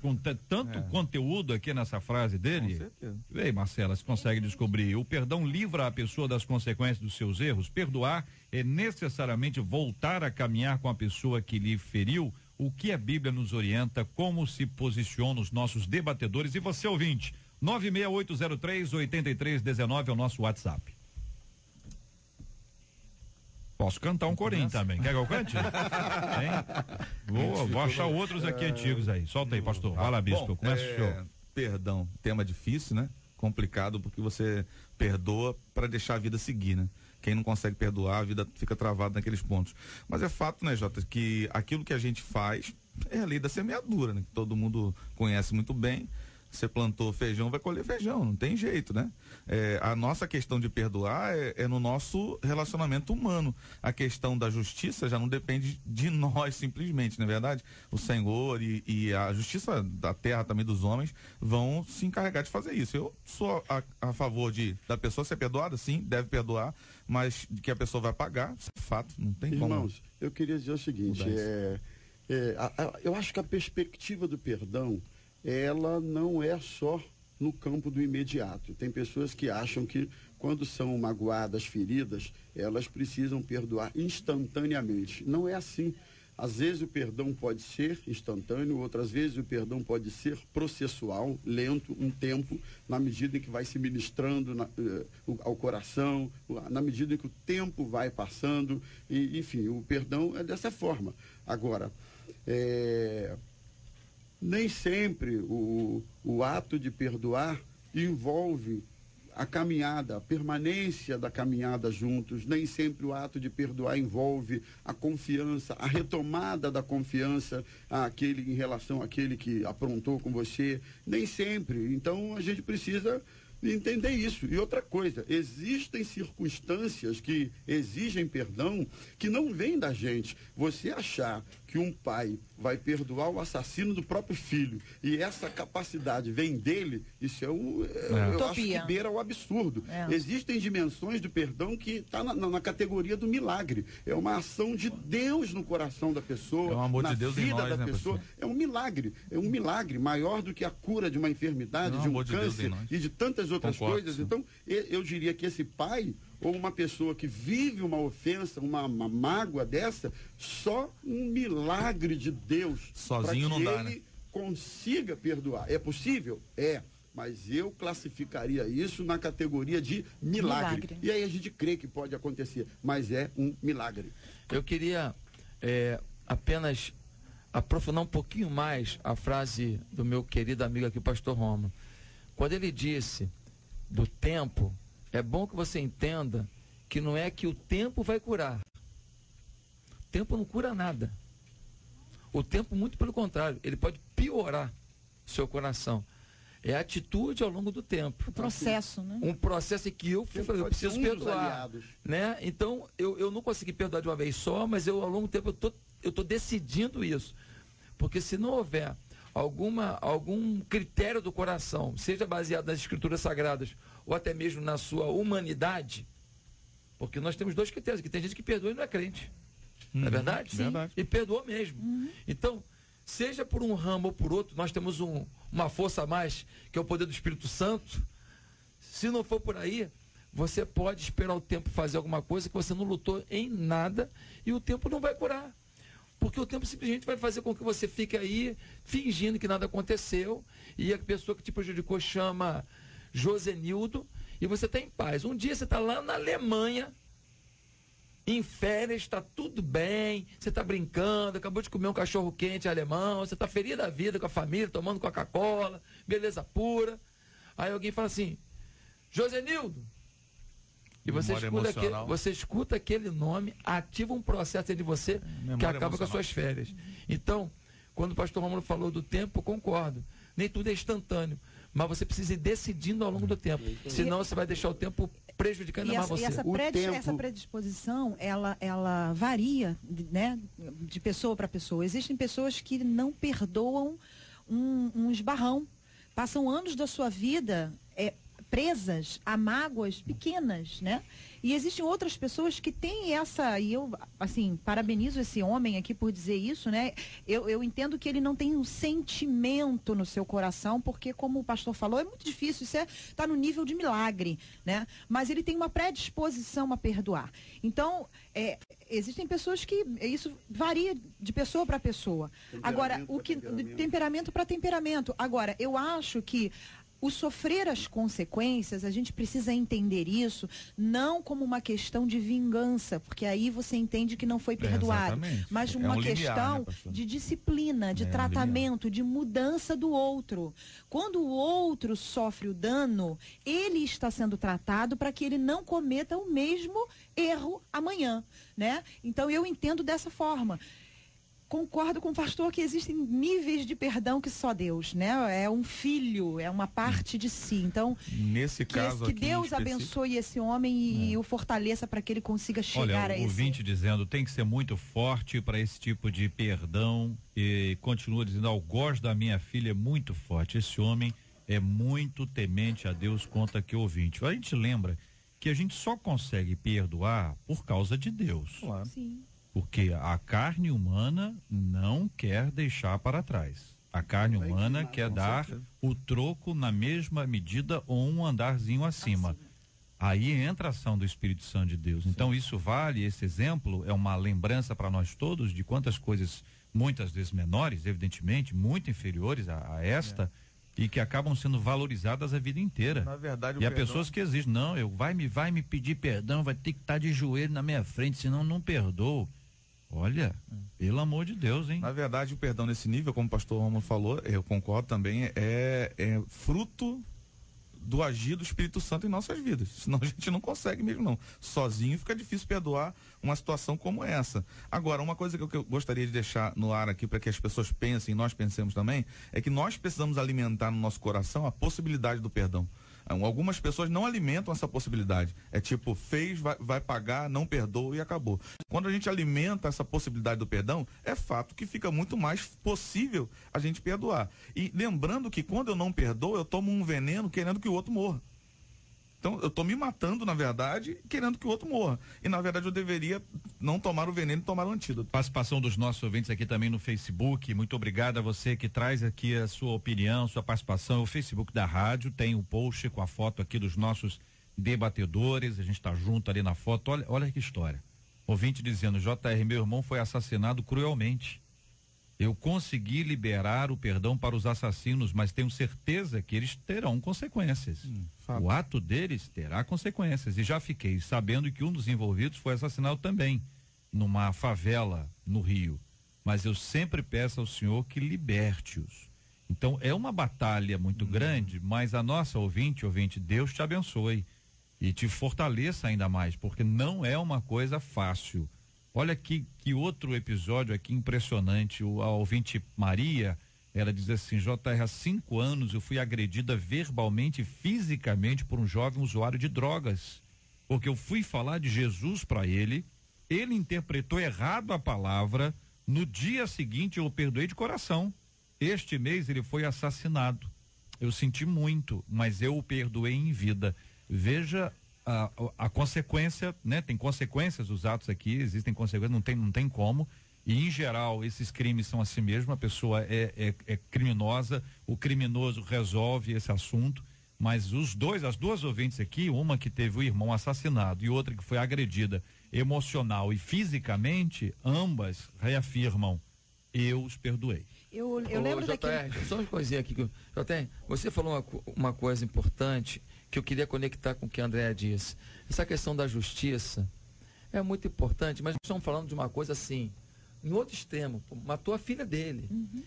Com tanto conteúdo aqui nessa frase dele? Com certeza. Ei, Marcela, você consegue descobrir? O perdão livra a pessoa das consequências dos seus erros. Perdoar é necessariamente voltar a caminhar com a pessoa que lhe feriu. O que a Bíblia nos orienta, como se posiciona os nossos debatedores. E você, ouvinte, 96803-8319 é o nosso WhatsApp. Posso cantar um corinho também. Quer que eu cante? Vou achar outros aqui antigos aí. Solta aí, pastor. Vai lá, bispo. Começa o senhor. Perdão, tema difícil, né? Complicado, porque você perdoa para deixar a vida seguir, né? Quem não consegue perdoar, a vida fica travada naqueles pontos. Mas é fato, né, Jota, que aquilo que a gente faz é a lei da semeadura, né? Que todo mundo conhece muito bem. Você plantou feijão, vai colher feijão, não tem jeito, né? A nossa questão de perdoar é no nosso relacionamento humano. A questão da justiça já não depende de nós simplesmente, não é verdade? O Senhor e a justiça da terra também dos homens vão se encarregar de fazer isso. Eu sou a favor da pessoa ser perdoada, sim, deve perdoar, mas que a pessoa vai pagar, isso é fato, não tem como. Irmãos, eu queria dizer o seguinte, eu acho que a perspectiva do perdão, ela não é só no campo do imediato. Tem pessoas que acham que quando são magoadas, feridas, elas precisam perdoar instantaneamente. Não é assim. Às vezes o perdão pode ser instantâneo, outras vezes o perdão pode ser processual, lento, um tempo, na medida em que vai se ministrando ao coração, na medida em que o tempo vai passando, e, enfim, o perdão é dessa forma. Agora, nem sempre o ato de perdoar envolve a caminhada, a permanência da caminhada juntos. Nem sempre o ato de perdoar envolve a confiança, a retomada da confiança em relação àquele que aprontou com você. Nem sempre. Então a gente precisa entender isso. E outra coisa, existem circunstâncias que exigem perdão que não vêm da gente. Você achar que um pai vai perdoar o assassino do próprio filho e essa capacidade vem dele, isso eu acho que beira o absurdo. Existem dimensões do perdão que está na categoria do milagre. É uma ação de Deus no coração da pessoa, é um amor na de Deus vida em nós, da né, pessoa. É um milagre maior do que a cura de uma enfermidade, de um câncer e de tantas outras coisas. Então, eu diria que esse pai ou uma pessoa que vive uma ofensa, uma mágoa dessa, só um milagre de Deus sozinho não dá, né? Consiga perdoar. É possível? É. Mas eu classificaria isso na categoria de milagre. E aí a gente crê que pode acontecer, mas é um milagre. Eu queria apenas aprofundar um pouquinho mais a frase do meu querido amigo aqui, o pastor Romulo. Quando ele disse do tempo, é bom que você entenda que não é que o tempo vai curar. O tempo não cura nada. O tempo, muito pelo contrário, ele pode piorar o seu coração. É a atitude ao longo do tempo. O processo, né? Um processo em que eu preciso perdoar. Né? Então, eu não consegui perdoar de uma vez só, mas ao longo do tempo eu estou decidindo isso. Porque se não houver algum critério do coração, seja baseado nas escrituras sagradas ou até mesmo na sua humanidade, porque nós temos dois critérios, que tem gente que perdoa e não é crente. Não é verdade? Sim. Verdade. E perdoa mesmo. Então, seja por um ramo ou por outro, nós temos uma força a mais, que é o poder do Espírito Santo. Se não for por aí, você pode esperar o tempo fazer alguma coisa que você não lutou em nada e o tempo não vai curar. Porque o tempo simplesmente vai fazer com que você fique aí fingindo que nada aconteceu e a pessoa que te prejudicou chama Josenildo e você está em paz. Um dia você está lá na Alemanha, em férias, está tudo bem, você está brincando, acabou de comer um cachorro quente alemão, você está feliz da vida com a família, tomando Coca-Cola, beleza pura. Aí alguém fala assim, Josenildo. E você escuta aquele nome, ativa um processo dentro de você que acaba com as suas férias. Então, quando o pastor Romulo falou do tempo, eu concordo. Nem tudo é instantâneo, mas você precisa ir decidindo ao longo do tempo. Senão você vai deixar o tempo prejudicando mais você. E essa predisposição, ela varia, né, de pessoa para pessoa. Existem pessoas que não perdoam um esbarrão. passam anos da sua vida presas a mágoas pequenas, né? E existem outras pessoas que têm essa, e eu, assim, parabenizo esse homem aqui por dizer isso, né? Eu entendo que ele não tem um sentimento no seu coração, porque, como o pastor falou, é muito difícil, isso tá no nível de milagre, né? Mas ele tem uma predisposição a perdoar. Então, existem pessoas que isso varia de pessoa para pessoa. Agora, temperamento para temperamento. Agora, eu acho que o sofrer as consequências, a gente precisa entender isso não como uma questão de vingança, porque aí você entende que não foi perdoado, mas uma questão de disciplina, de tratamento, de mudança do outro. Quando o outro sofre o dano, ele está sendo tratado para que ele não cometa o mesmo erro amanhã, né? Então eu entendo dessa forma. Concordo com o pastor que existem níveis de perdão que só Deus, né? É um filho, é uma parte de si. Então, nesse caso que Deus abençoe esse homem e o fortaleça para que ele consiga chegar a esse. O ouvinte dizendo, tem que ser muito forte para esse tipo de perdão, e continua dizendo, o gosto da minha filha é muito forte. Esse homem é muito temente a Deus, conta que o ouvinte. A gente lembra que a gente só consegue perdoar por causa de Deus. Claro. Sim. Porque a carne humana não quer deixar para trás. A carne humana quer dar o troco na mesma medida ou um andarzinho acima. Aí entra a ação do Espírito Santo de Deus. Então isso vale, esse exemplo é uma lembrança para nós todos de quantas coisas, muitas vezes menores, evidentemente, muito inferiores a esta, e que acabam sendo valorizadas a vida inteira. Na verdade, há pessoas que exigem, não, vai me pedir perdão, vai ter que estar de joelho na minha frente, senão não perdoo. Olha, pelo amor de Deus, hein? Na verdade, o perdão nesse nível, como o pastor Romulo falou, eu concordo também, é fruto do agir do Espírito Santo em nossas vidas. Senão a gente não consegue mesmo, não. Sozinho fica difícil perdoar uma situação como essa. Agora, uma coisa que eu gostaria de deixar no ar aqui para que as pessoas pensem, nós pensemos também, é que nós precisamos alimentar no nosso coração a possibilidade do perdão. Algumas pessoas não alimentam essa possibilidade. É tipo, fez, vai pagar, não perdoa e acabou. Quando a gente alimenta essa possibilidade do perdão, é fato que fica muito mais possível a gente perdoar. E lembrando que quando eu não perdoo, eu tomo um veneno querendo que o outro morra. Então, eu estou me matando, na verdade, querendo que o outro morra. E, na verdade, eu deveria não tomar o veneno e tomar o antídoto. Participação dos nossos ouvintes aqui também no Facebook. Muito obrigado a você que traz aqui a sua opinião, sua participação. O Facebook da rádio tem um post com a foto aqui dos nossos debatedores. A gente está junto ali na foto. Olha que história. Ouvinte dizendo, JR, meu irmão foi assassinado cruelmente. Eu consegui liberar o perdão para os assassinos, mas tenho certeza que eles terão consequências. O ato deles terá consequências. E já fiquei sabendo que um dos envolvidos foi assassinado também, numa favela no Rio. Mas eu sempre peço ao Senhor que liberte-os. Então é uma batalha muito grande, mas a nossa ouvinte, Deus te abençoe e te fortaleça ainda mais, porque não é uma coisa fácil. Olha que outro episódio aqui impressionante. A ouvinte Maria, ela diz assim, JR, há 5 anos eu fui agredida verbalmente e fisicamente por um jovem usuário de drogas, porque eu fui falar de Jesus para ele interpretou errado a palavra, no dia seguinte eu o perdoei de coração. Este mês ele foi assassinado. Eu senti muito, mas eu o perdoei em vida. Veja a consequência, né? Tem consequências os atos aqui, existem consequências, não tem como. E em geral esses crimes são assim mesmo, a pessoa é criminosa, o criminoso resolve esse assunto, mas as duas ouvintes aqui, uma que teve o irmão assassinado e outra que foi agredida emocional e fisicamente, ambas reafirmam, eu os perdoei. Eu lembro daquele... Só uma coisinha aqui, JR, você falou uma coisa importante que eu queria conectar com o que a Andréa disse. Essa questão da justiça é muito importante, mas nós estamos falando de uma coisa assim, em outro extremo, matou a filha dele. Uhum.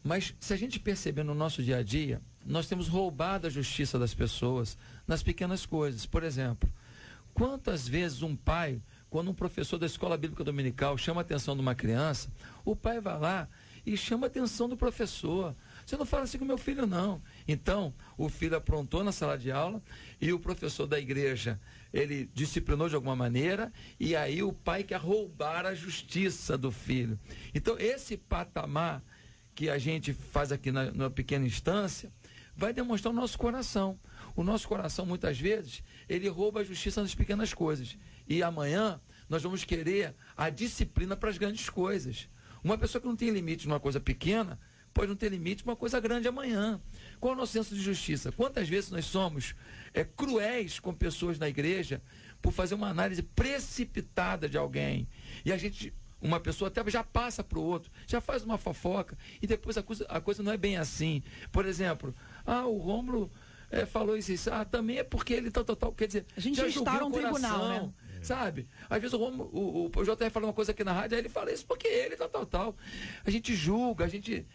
Mas se a gente perceber no nosso dia a dia, nós temos roubado a justiça das pessoas nas pequenas coisas. Por exemplo, quantas vezes um pai, quando um professor da escola bíblica dominical chama a atenção de uma criança, o pai vai lá e chama a atenção do professor. Você não fala assim com meu filho, não. Então, o filho aprontou na sala de aula e o professor da igreja, ele disciplinou de alguma maneira, e aí o pai quer roubar a justiça do filho. Então, esse patamar que a gente faz aqui na pequena instância, vai demonstrar o nosso coração. O nosso coração, muitas vezes, ele rouba a justiça nas pequenas coisas. E amanhã, nós vamos querer a disciplina para as grandes coisas. Uma pessoa que não tem limite numa coisa pequena, pode não ter limite para uma coisa grande amanhã. Qual é o nosso senso de justiça? Quantas vezes nós somos cruéis com pessoas na igreja por fazer uma análise precipitada de alguém? E a gente, uma pessoa até já passa para o outro, já faz uma fofoca, e depois a coisa não é bem assim. Por exemplo, o Rômulo falou isso, também é porque ele tal. Quer dizer, a gente já está num tribunal, né? Sabe? Às vezes o JR fala uma coisa aqui na rádio, aí ele fala isso porque ele tal. A gente julga, a gente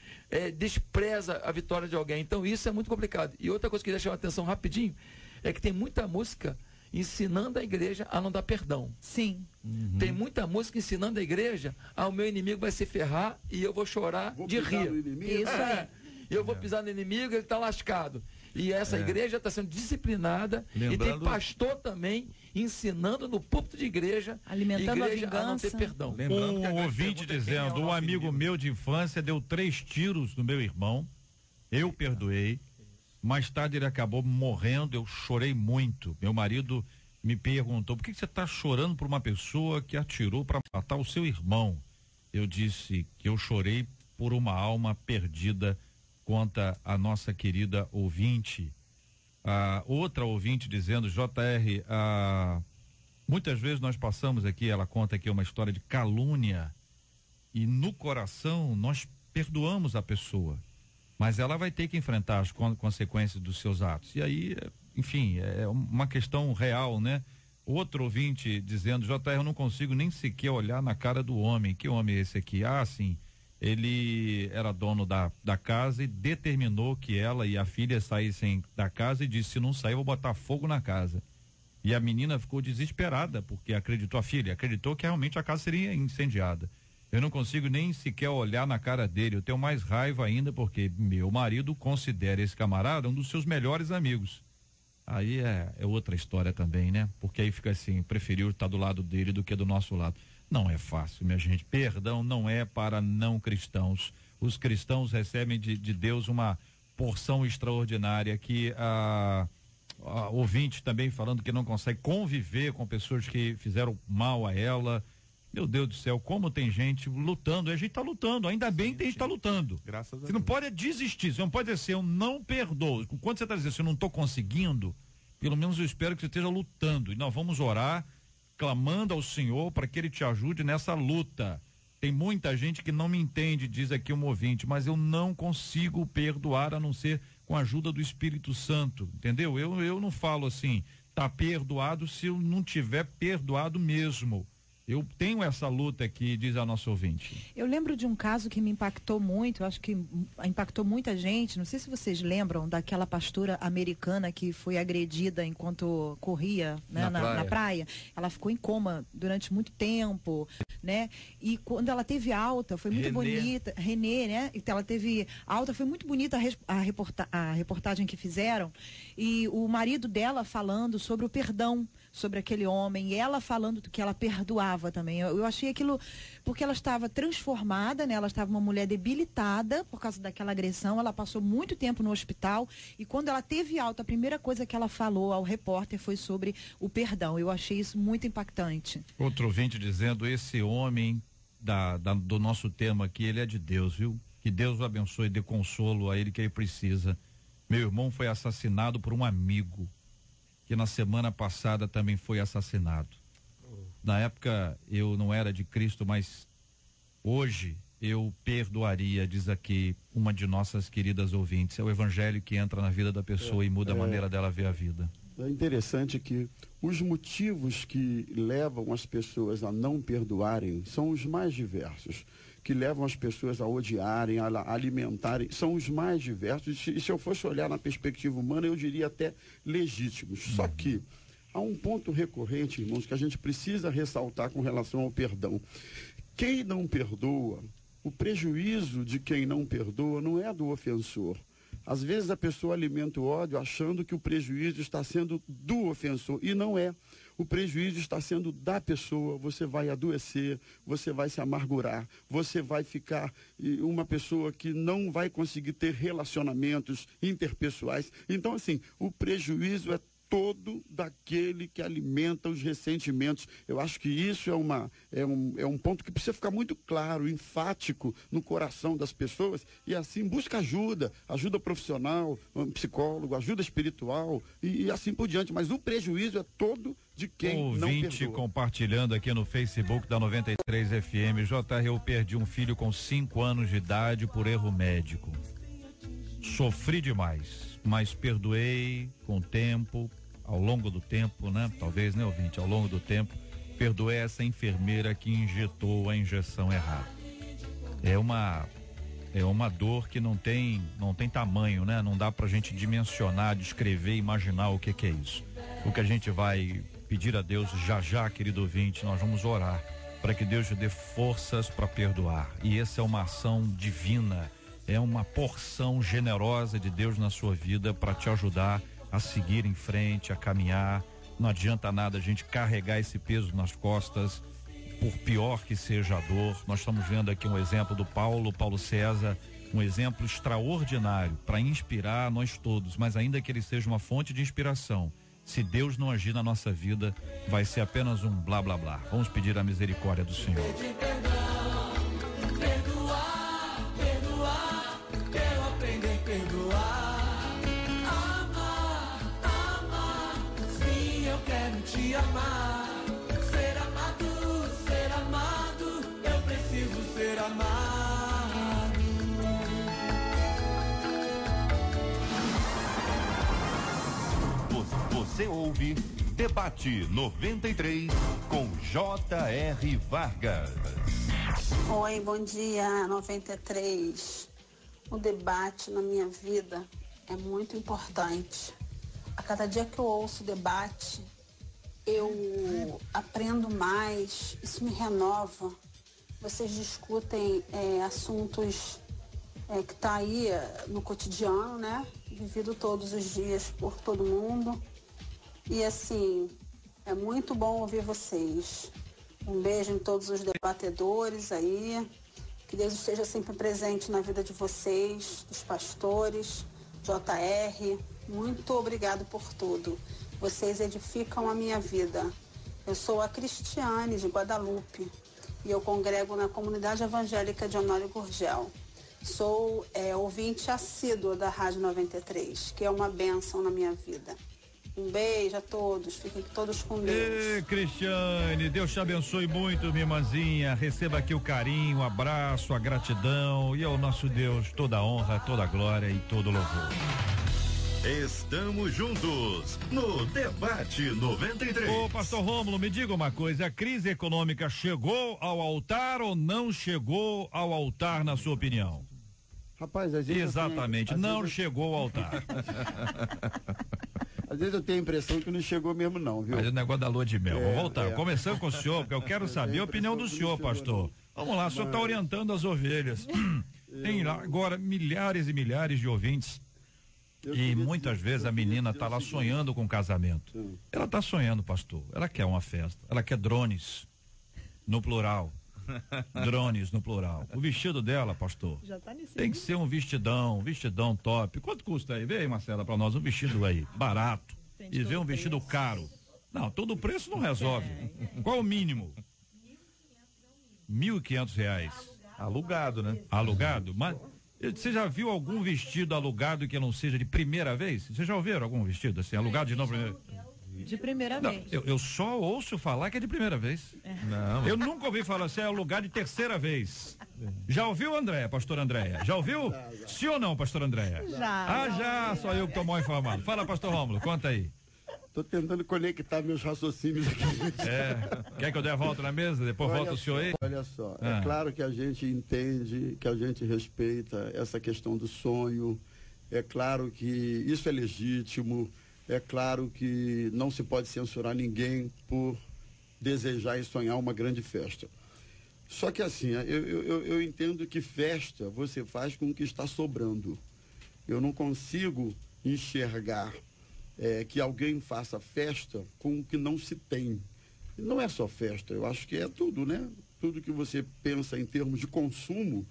despreza a vitória de alguém. Então isso é muito complicado. E outra coisa que eu queria chamar a atenção rapidinho, é que tem muita música ensinando a igreja a não dar perdão. Sim. Uhum. Tem muita música ensinando a igreja o meu inimigo vai se ferrar e eu vou chorar de rir. Isso aí. Eu vou pisar no inimigo, ele está lascado. E essa igreja está sendo disciplinada. E tem pastor também ensinando no púlpito de igreja, alimentando a vingança, a não ter perdão. Um ouvinte dizendo, um amigo meu de infância deu 3 tiros no meu irmão, eu perdoei, mais tarde ele acabou morrendo, eu chorei muito. Meu marido me perguntou, por que você está chorando por uma pessoa que atirou para matar o seu irmão? Eu disse que eu chorei por uma alma perdida, conta a nossa querida ouvinte. Outra ouvinte dizendo, JR, muitas vezes nós passamos aqui, ela conta aqui uma história de calúnia, e no coração nós perdoamos a pessoa, mas ela vai ter que enfrentar as consequências dos seus atos. E aí, enfim, é uma questão real, né? Outro ouvinte dizendo, JR, eu não consigo nem sequer olhar na cara do homem. Que homem é esse aqui? Sim. Ele era dono da casa e determinou que ela e a filha saíssem da casa e disse, se não sair eu vou botar fogo na casa. E a menina ficou desesperada porque acreditou que realmente a casa seria incendiada. Eu não consigo nem sequer olhar na cara dele, eu tenho mais raiva ainda porque meu marido considera esse camarada um dos seus melhores amigos. Aí é outra história também, né? Porque aí fica assim, preferiu estar do lado dele do que do nosso lado. Não é fácil, minha gente. Perdão não é para não cristãos. Os cristãos recebem de Deus uma porção extraordinária que a ouvinte também falando que não consegue conviver com pessoas que fizeram mal a ela. Meu Deus do céu, como tem gente lutando. A gente está lutando, ainda bem que tem gente está lutando. Graças a Deus. Você não pode desistir, você não pode dizer assim, eu não perdoo. Quando você está dizendo assim, eu não estou conseguindo, pelo menos eu espero que você esteja lutando. E nós vamos orar, clamando ao Senhor para que Ele te ajude nessa luta. Tem muita gente que não me entende, diz aqui um ouvinte, mas eu não consigo perdoar a não ser com a ajuda do Espírito Santo, entendeu? Eu não falo assim, tá perdoado se eu não tiver perdoado mesmo. Eu tenho essa luta aqui, diz a nossa ouvinte. Eu lembro de um caso que me impactou muito, eu acho que impactou muita gente, não sei se vocês lembram daquela pastora americana que foi agredida enquanto corria, né, na praia. Ela ficou em coma durante muito tempo, né? E quando ela teve alta, foi muito bonita, Renê, né? Então ela teve alta, foi muito bonita a reportagem que fizeram, e o marido dela falando sobre o perdão, sobre aquele homem, e ela falando que ela perdoava também. Eu achei aquilo, porque ela estava transformada, né? Ela estava uma mulher debilitada por causa daquela agressão, ela passou muito tempo no hospital, e quando ela teve alta, a primeira coisa que ela falou ao repórter foi sobre o perdão. Eu achei isso muito impactante. Outro ouvinte dizendo, esse homem do nosso tema aqui, ele é de Deus, viu? Que Deus o abençoe e dê consolo a ele que ele precisa. Meu irmão foi assassinado por um amigo, que na semana passada também foi assassinado. Na época eu não era de Cristo, mas hoje eu perdoaria, diz aqui uma de nossas queridas ouvintes. É o evangelho que entra na vida da pessoa e muda a maneira dela ver a vida. É interessante que os motivos que levam as pessoas a não perdoarem são os mais diversos, que levam as pessoas a odiarem, a alimentarem, são os mais diversos. E se eu fosse olhar na perspectiva humana, eu diria até legítimos. Só que há um ponto recorrente, irmãos, que a gente precisa ressaltar com relação ao perdão. Quem não perdoa, o prejuízo de quem não perdoa não é do ofensor. Às vezes a pessoa alimenta o ódio achando que o prejuízo está sendo do ofensor, e não é. o prejuízo está sendo da pessoa, você vai adoecer, você vai se amargurar, você vai ficar uma pessoa que não vai conseguir ter relacionamentos interpessoais. Então, assim, o prejuízo é todo daquele que alimenta os ressentimentos. Eu acho que isso é um ponto que precisa ficar muito claro, enfático no coração das pessoas, e assim busca ajuda profissional, um psicólogo, ajuda espiritual e assim por diante. Mas o prejuízo é todo de quem não perdoa. Compartilhando aqui no Facebook da 93 FM, JR, eu perdi um filho com 5 anos de idade por erro médico. Sofri demais, mas perdoei com o tempo, ao longo do tempo, né? Talvez, né, ouvinte? Ao longo do tempo, perdoei essa enfermeira que injetou a injeção errada. É uma dor que não tem tamanho, né? Não dá pra gente dimensionar, descrever, imaginar o que é isso. O que a gente vai pedir a Deus já, querido ouvinte, nós vamos orar para que Deus te dê forças para perdoar. E essa é uma ação divina, é uma porção generosa de Deus na sua vida para te ajudar a seguir em frente, a caminhar. Não adianta nada a gente carregar esse peso nas costas, por pior que seja a dor. Nós estamos vendo aqui um exemplo do Paulo César, um exemplo extraordinário para inspirar nós todos, mas ainda que ele seja uma fonte de inspiração, se Deus não agir na nossa vida, vai ser apenas um blá blá blá. Vamos pedir a misericórdia do Senhor. Te amar, ser amado, eu preciso ser amado. Você ouve Debate 93 com J.R. Vargas. Oi, bom dia, 93. O debate na minha vida é muito importante. A cada dia que eu ouço o debate, eu aprendo mais, isso me renova. Vocês discutem assuntos que tá aí no cotidiano, né? Vivido todos os dias por todo mundo. E assim, é muito bom ouvir vocês. Um beijo em todos os debatedores aí. Que Deus esteja sempre presente na vida de vocês, dos pastores, JR. Muito obrigado por tudo. Vocês edificam a minha vida. Eu sou a Cristiane de Guadalupe e eu congrego na comunidade evangélica de Honório Gurgel. Sou ouvinte assídua da Rádio 93, que é uma bênção na minha vida. Um beijo a todos, fiquem todos com Deus. Ei, Cristiane, Deus te abençoe muito, minha irmãzinha. Receba aqui o carinho, o abraço, a gratidão, e ao nosso Deus toda a honra, toda a glória e todo o louvor. Estamos juntos no Debate 93. Ô, pastor Rômulo, me diga uma coisa, a crise econômica chegou ao altar ou não chegou ao altar, na sua opinião? Rapaz, às vezes exatamente, não chegou ao altar. Às vezes eu tenho a impressão que não chegou mesmo não, viu? Mas o negócio da lua de mel, vou voltar, começando com o senhor, porque eu quero saber a opinião do senhor, pastor. Vamos lá, o senhor está orientando as ovelhas. Tem lá agora milhares e milhares de ouvintes. E muitas vezes a menina está lá sonhando com casamento. Ela está sonhando, pastor. Ela quer uma festa. Ela quer drones, no plural. Drones, no plural. O vestido dela, pastor, tem que ser um vestidão top. Quanto custa aí? Vê aí, Marcela, para nós um vestido aí, barato. E vê um vestido caro. Não, todo o preço não resolve. Qual o mínimo? R$1.500. Alugado, né? Alugado? Mas você já viu algum vestido alugado que não seja de primeira vez? Vocês já ouviram algum vestido assim, alugado de não primeira? De primeira vez. Eu só ouço falar que é de primeira vez. Não. Eu nunca ouvi falar assim, é alugado de terceira vez. Já ouviu, Andréia, pastor Andréia? Já ouviu? Já. Sim ou não, pastor Andréia? Já. Só eu que tô mal informado. Fala, pastor Rômulo, conta aí. Tô tentando conectar meus raciocínios aqui. Quer que eu dê a volta na mesa? Depois volta o senhor aí? Olha só, é claro que a gente entende, que a gente respeita essa questão do sonho. É claro que isso é legítimo. É claro que não se pode censurar ninguém por desejar e sonhar uma grande festa. Só que assim, eu entendo que festa você faz com o que está sobrando. Eu não consigo enxergar que alguém faça festa com o que não se tem. E não é só festa, eu acho que é tudo, né? Tudo que você pensa em termos de consumo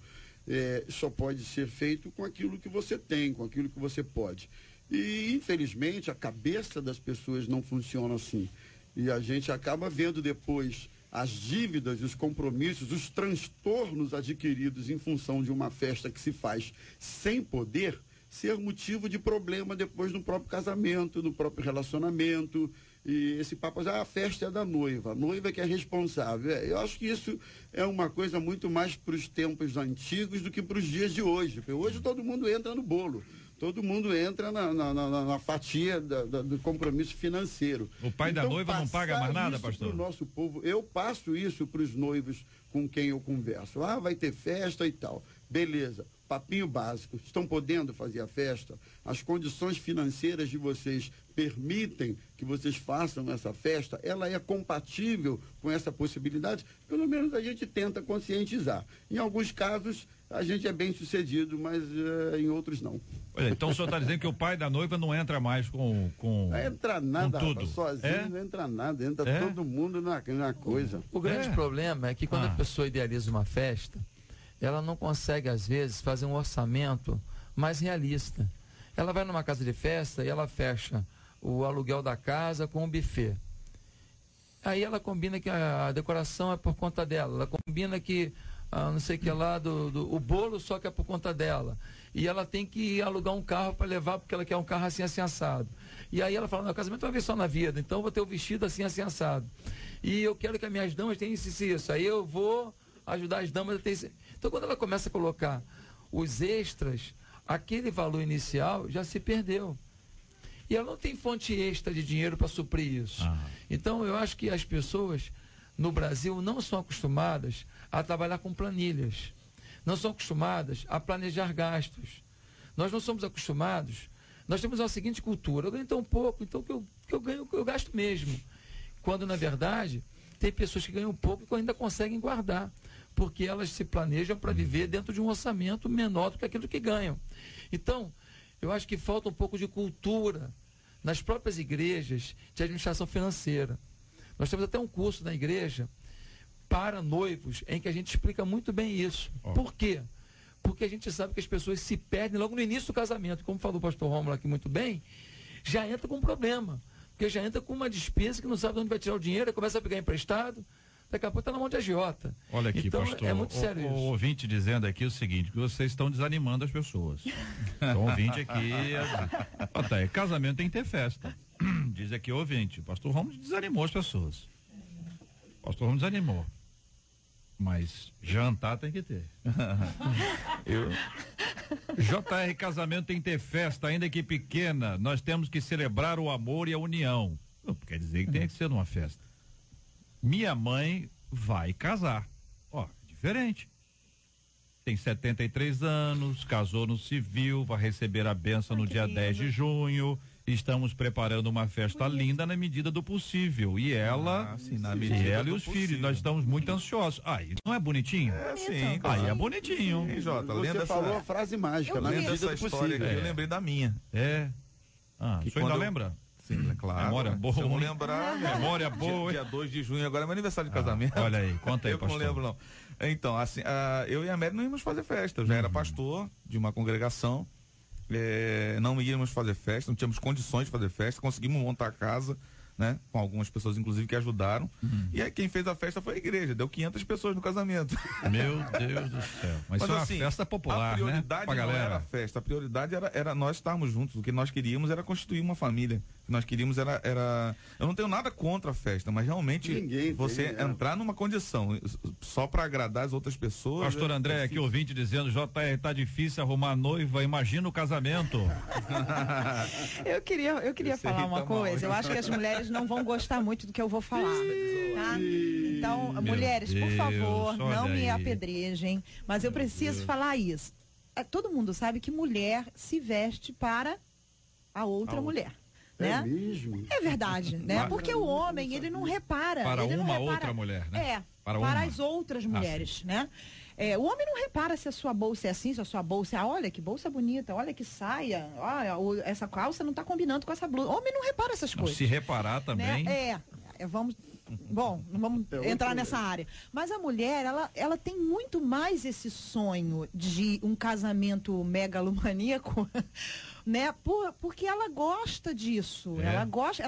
só pode ser feito com aquilo que você tem, com aquilo que você pode. E, infelizmente, a cabeça das pessoas não funciona assim. E a gente acaba vendo depois as dívidas, os compromissos, os transtornos adquiridos em função de uma festa que se faz sem poder ser motivo de problema depois no próprio casamento, no próprio relacionamento. E esse papo, a festa é da noiva, a noiva que é responsável. Eu acho que isso é uma coisa muito mais para os tempos antigos do que para os dias de hoje. Porque hoje todo mundo entra no bolo. Todo mundo entra na fatia do compromisso financeiro. O pai da noiva não paga mais nada, pastor? Pro nosso povo, eu passo isso para os noivos com quem eu converso. Vai ter festa e tal. Beleza, papinho básico. Estão podendo fazer a festa? As condições financeiras de vocês permitem que vocês façam essa festa? Ela é compatível com essa possibilidade? Pelo menos a gente tenta conscientizar. Em alguns casos, a gente é bem sucedido, mas em outros não. Olha, então o senhor está dizendo que o pai da noiva não entra mais com não entra nada, com tudo. Sozinho não entra nada, entra todo mundo na coisa. O grande problema é que quando a pessoa idealiza uma festa, ela não consegue, às vezes, fazer um orçamento mais realista. Ela vai numa casa de festa e ela fecha o aluguel da casa com o buffet. Aí ela combina que a decoração é por conta dela, ela combina que não sei o que lá, o bolo só que é por conta dela. E ela tem que alugar um carro para levar, porque ela quer um carro assim assado. E aí ela fala, o casamento vai ver só na vida, então eu vou ter o vestido assim assado. E eu quero que as minhas damas tenham isso. Aí eu vou ajudar as damas a ter isso. Então quando ela começa a colocar os extras, aquele valor inicial já se perdeu. E ela não tem fonte extra de dinheiro para suprir isso. Então eu acho que as pessoas no Brasil não são acostumadas a trabalhar com planilhas. Não são acostumadas a planejar gastos. Nós não somos acostumados. Nós temos a seguinte cultura: eu ganho tão pouco, então o que eu ganho, eu gasto mesmo. Quando, na verdade, tem pessoas que ganham pouco e ainda conseguem guardar, porque elas se planejam para viver dentro de um orçamento menor do que aquilo que ganham. Então, eu acho que falta um pouco de cultura nas próprias igrejas de administração financeira. Nós temos até um curso na igreja para noivos, em que a gente explica muito bem isso. Por quê? Porque a gente sabe que as pessoas se perdem logo no início do casamento. Como falou o pastor Rômulo aqui muito bem, já entra com um problema. Porque já entra com uma despesa que não sabe de onde vai tirar o dinheiro, começa a pegar emprestado, daqui a pouco está na mão de agiota. Olha aqui, então, pastor, é muito sério isso. O ouvinte dizendo aqui o seguinte, que vocês estão desanimando as pessoas. Então, o ouvinte aqui... casamento tem que ter festa. Diz aqui o ouvinte, o pastor Rômulo desanimou as pessoas. O pastor Rômulo desanimou. Mas jantar tem que ter. JR, casamento tem que ter festa, ainda que pequena. Nós temos que celebrar o amor e a união. Não quer dizer que tem que ser numa festa. Minha mãe vai casar. Diferente. Tem 73 anos, casou no civil, vai receber a bênção no dia 10 de junho. Estamos preparando uma festa linda na medida do possível. E ela, e os filhos, nós estamos muito ansiosos. Aí não é bonitinho? Sim. Aí é bonitinho. Hein, Jota, você falou a frase mágica, na medida do possível. Eu lembrei da minha. O senhor ainda lembra? Sim, é claro. Memória boa. Se eu não lembrar, memória boa. Dia 2 de junho, agora é meu aniversário de casamento. Olha aí, conta aí, pastor. Eu não lembro, não. Então, assim, eu e a Mary não íamos fazer festa. Eu já era pastor de uma congregação. Não íamos fazer festa, não tínhamos condições de fazer festa, conseguimos montar a casa, né? Com algumas pessoas, inclusive, que ajudaram. E aí quem fez a festa foi a igreja, deu 500 pessoas no casamento. Meu Deus do céu. Mas isso assim, é uma festa popular, a prioridade né? não era a festa, a prioridade era nós estarmos juntos. O que nós queríamos era constituir uma família. O que nós queríamos era... Eu não tenho nada contra a festa, mas realmente você entrar numa condição só para agradar as outras pessoas... Pastor André, aqui ouvinte dizendo, JR, tá difícil arrumar noiva, imagina o casamento. Eu queria falar uma coisa. Eu acho que as mulheres não vão gostar muito do que eu vou falar. Tá? Então, mulheres, por favor, não me apedrejem, mas eu preciso falar isso. Todo mundo sabe que mulher se veste para a outra mulher. Né? É mesmo? É verdade, né? Porque o homem, ele não repara. Para uma outra mulher, né? para as outras mulheres, né? O homem não repara se a sua bolsa é assim, se a sua bolsa é, olha que bolsa bonita, olha que saia, olha, essa calça não está combinando com essa blusa. O homem não repara essas coisas. Se reparar também. Né? Vamos. Bom, não vamos entrar nessa área. Mas a mulher, ela tem muito mais esse sonho de um casamento megalomaníaco, né? Porque ela gosta disso. Ela gosta.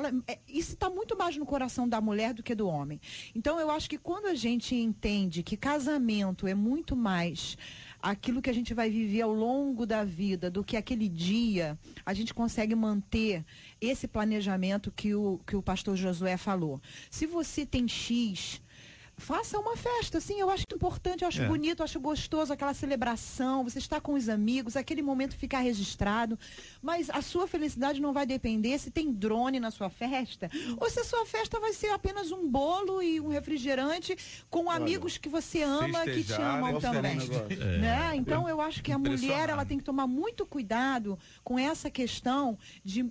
Isso está muito mais no coração da mulher do que do homem. Então, eu acho que quando a gente entende que casamento é muito mais aquilo que a gente vai viver ao longo da vida do que aquele dia, a gente consegue manter esse planejamento que o pastor Josué falou. Se você tem X, faça uma festa, sim, eu acho importante, eu acho bonito, eu acho gostoso aquela celebração, você está com os amigos, aquele momento ficar registrado, mas a sua felicidade não vai depender se tem drone na sua festa, ou se a sua festa vai ser apenas um bolo e um refrigerante com amigos que você ama, que te amam também. Né? Então eu acho que a mulher, ela tem que tomar muito cuidado com essa questão de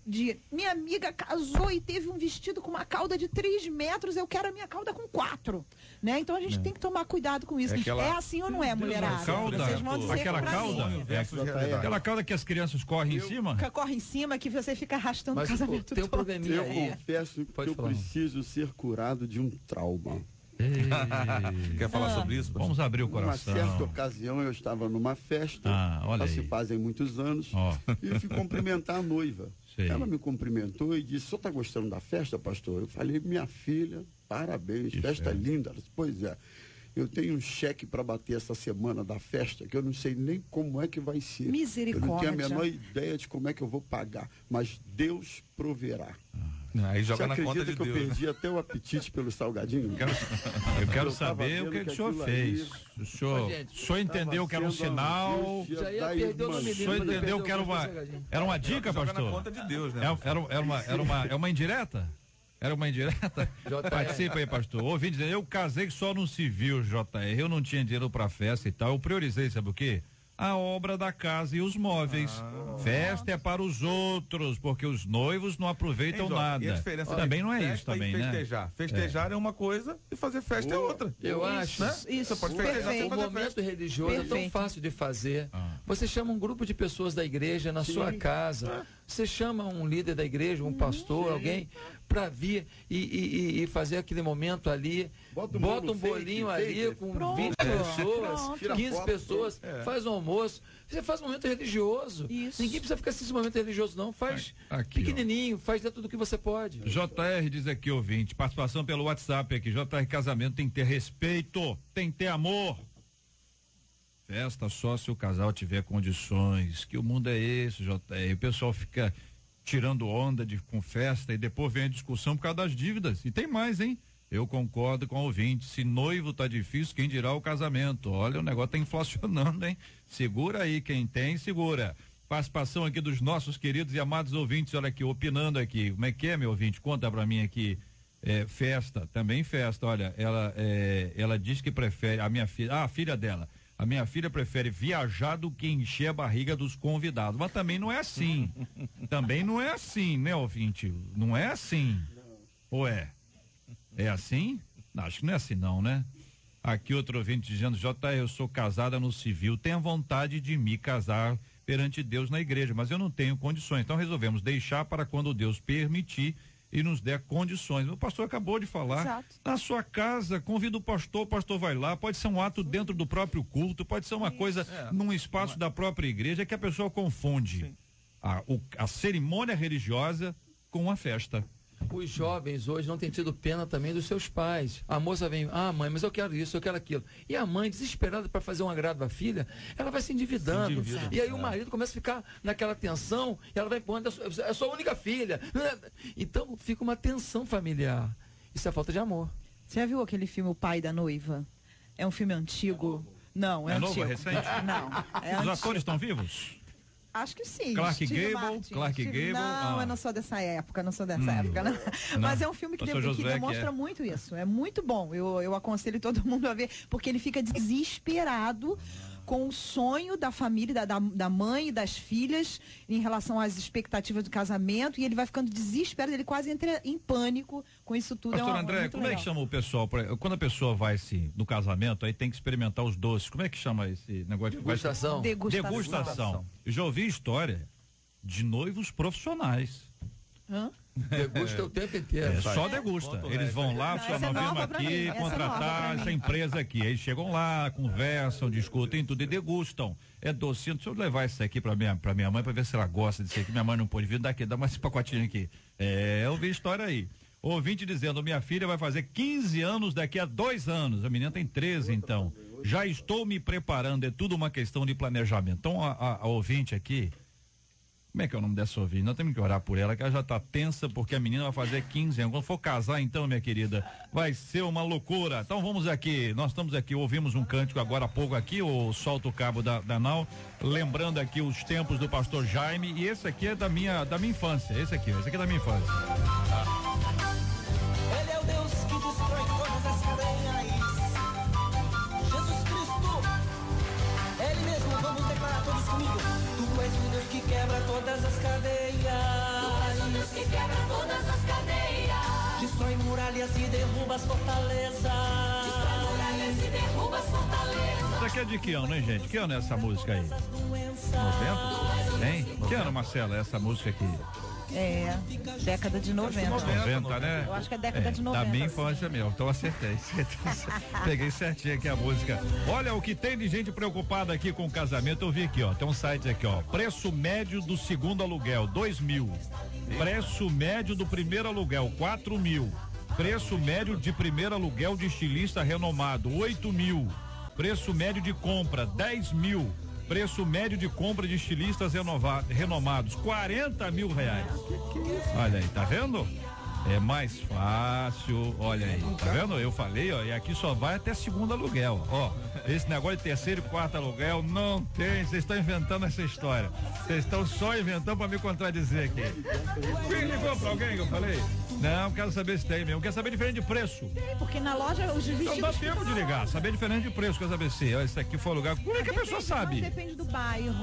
minha amiga casou e teve um vestido com uma cauda de 3 metros, eu quero a minha cauda com 4. Né? Então a gente tem que tomar cuidado com isso. É assim ou não é, mulherada? Aquela cauda que as crianças correm em cima? Corre em cima, que você fica arrastando o casamento tem um probleminha aí. Eu confesso que eu preciso ser curado de um trauma. Quer falar sobre isso? Vamos abrir o coração. Numa certa ocasião eu estava numa festa, já se fazem muitos anos, e fui cumprimentar a noiva. Ela me cumprimentou e disse: "O senhor está gostando da festa, pastor?" Eu falei: "Minha filha, parabéns, festa linda." Ela disse: "Pois é, eu tenho um cheque para bater essa semana da festa, que eu não sei nem como é que vai ser. Misericórdia. Eu não tenho a menor ideia de como é que eu vou pagar, mas Deus proverá." Aí joga na conta de Deus. Eu perdi até o apetite pelo salgadinho? Eu quero saber o que o senhor fez. O senhor entendeu que era um sinal? Já ia perder o nome dele. O senhor entendeu que era uma dica, pastor? Joga na conta de Deus, né? Era uma indireta? Era uma indireta? Participa aí, pastor. Ouvi dizer, eu casei só no civil, JR. Eu não tinha dinheiro pra festa e tal. Eu priorizei, sabe o quê? A obra da casa e os móveis. Festa é para os outros, porque os noivos não aproveitam nada. Também não é isso também, festejar. Né? Festejar é uma coisa e fazer festa é outra. Eu acho. Né? Você pode festejar. O momento religioso é tão fácil de fazer. Você chama um grupo de pessoas da igreja na sua casa. Você chama um líder da igreja, um pastor, alguém, para vir e fazer aquele momento ali. Bota um bolinho ali com 20 pessoas, 15 pessoas, faz um almoço. Você faz um momento religioso. Isso. Ninguém precisa ficar assim, esse momento religioso, não. Faz aqui, pequenininho, faz dentro do que você pode. JR diz aqui, ouvinte, participação pelo WhatsApp aqui. JR, casamento tem que ter respeito, tem que ter amor. Festa só se o casal tiver condições. Que o mundo é esse, JR? O pessoal fica tirando onda com festa e depois vem a discussão por causa das dívidas. E tem mais, hein? Eu concordo com o ouvinte. Se noivo tá difícil, quem dirá o casamento? Olha, o negócio tá inflacionando, hein? Segura aí, quem tem, segura. Participação aqui dos nossos queridos e amados ouvintes, olha aqui, opinando aqui. Como é que é, meu ouvinte? Conta pra mim aqui. Festa, também festa. Olha, ela diz que prefere, a filha dela. A minha filha prefere viajar do que encher a barriga dos convidados. Mas também não é assim. Também não é assim, né, ouvinte? Não é assim. Ou é? É assim? Acho que não é assim não, né? Aqui outro ouvinte dizendo, eu sou casada no civil, tenho vontade de me casar perante Deus na igreja, mas eu não tenho condições. Então resolvemos deixar para quando Deus permitir e nos der condições. O pastor acabou de falar. Exato. Na sua casa, convida o pastor vai lá, pode ser um ato dentro do próprio culto, pode ser uma coisa num espaço da própria igreja, que a pessoa confunde a cerimônia religiosa com a festa. Os jovens hoje não têm tido pena também dos seus pais. A moça vem, mãe, mas eu quero isso, eu quero aquilo. E a mãe, desesperada para fazer um agrado à filha, ela vai se endividando. E aí o marido começa a ficar naquela tensão, e ela vai empurrando, é sua única filha. Então fica uma tensão familiar. Isso é falta de amor. Você já viu aquele filme O Pai da Noiva? É um filme antigo. Não, é antigo. Novo, recente? Não. Os atores estão vivos? Acho que sim. Clark Gable. Não, eu não sou dessa época, não. Mas é um filme que demonstra muito isso. É muito bom. Eu aconselho todo mundo a ver, porque ele fica desesperado com o sonho da família, da mãe e das filhas em relação às expectativas do casamento, e ele vai ficando desesperado, ele quase entra em pânico com isso tudo. Pastor André, como é que chama o pessoal? Quando a pessoa vai no casamento, aí tem que experimentar os doces. Como é que chama esse negócio? Degustação. Degustação. Eu já ouvi história de noivos profissionais. Degusta o tempo inteiro. Só degusta. Eles vão lá, sua novena aqui, contratar essa empresa aqui. Aí chegam lá, conversam, discutem tudo e degustam. É docinho. Deixa eu levar isso aqui pra minha mãe pra ver se ela gosta disso aqui. Minha mãe não pôde vir, dá mais esse pacotinho aqui. Eu ouvi história aí. Ouvinte dizendo, minha filha vai fazer 15 anos daqui a 2 anos. A menina tem 13, então. Já estou me preparando, é tudo uma questão de planejamento. Então, a ouvinte aqui, como é que é o nome dessa ouvinte? Nós temos que orar por ela, que ela já tá tensa, porque a menina vai fazer 15 anos. Quando for casar, então, minha querida, vai ser uma loucura. Então, vamos aqui, nós estamos aqui, ouvimos um cântico agora há pouco aqui, o Solta o Cabo da Nau, lembrando aqui os tempos do pastor Jaime, e esse aqui é da minha infância, esse aqui é da minha infância. Ele é o Deus que destrói todas as cadeias. Jesus Cristo, Ele mesmo, vamos declarar todos comigo. Tu és o Deus que quebra todas as cadeias. Tu és o Deus que quebra todas as cadeias. Destrói muralhas e derruba as fortalezas. Destrói muralhas e derruba as fortalezas. Isso aqui é de que ano, hein, gente? Que ano é essa música aí? 90? Hein? Que ano, Marcela, é essa música aqui? Década de 90. 90, né? Eu acho que é década de 90. Da minha infância mesmo, então acertei. Peguei certinho aqui a música. Olha o que tem de gente preocupada aqui com o casamento, eu vi aqui, ó, tem um site aqui, ó, preço médio do segundo aluguel, 2.000. Preço médio do primeiro aluguel, 4.000. Preço médio de primeiro aluguel de estilista renomado, 8.000. Preço médio de compra, 10.000. Preço médio de compra de estilistas renomados, 40 mil reais. Olha aí, tá vendo? É mais fácil, olha aí, tá vendo? Eu falei, ó, e aqui só vai até segundo aluguel, ó. Esse negócio de terceiro e quarto aluguel não tem, vocês estão inventando essa história. Vocês estão só inventando pra me contradizer aqui. Quem ligou pra alguém que eu falei? Não, quero saber se tem mesmo, quero saber diferente de preço. Tem, porque na loja os vestidos... Não dá tempo de ligar, saber diferente de preço, quero saber se, ó, esse aqui foi o lugar, como é que a pessoa sabe? Depende do bairro,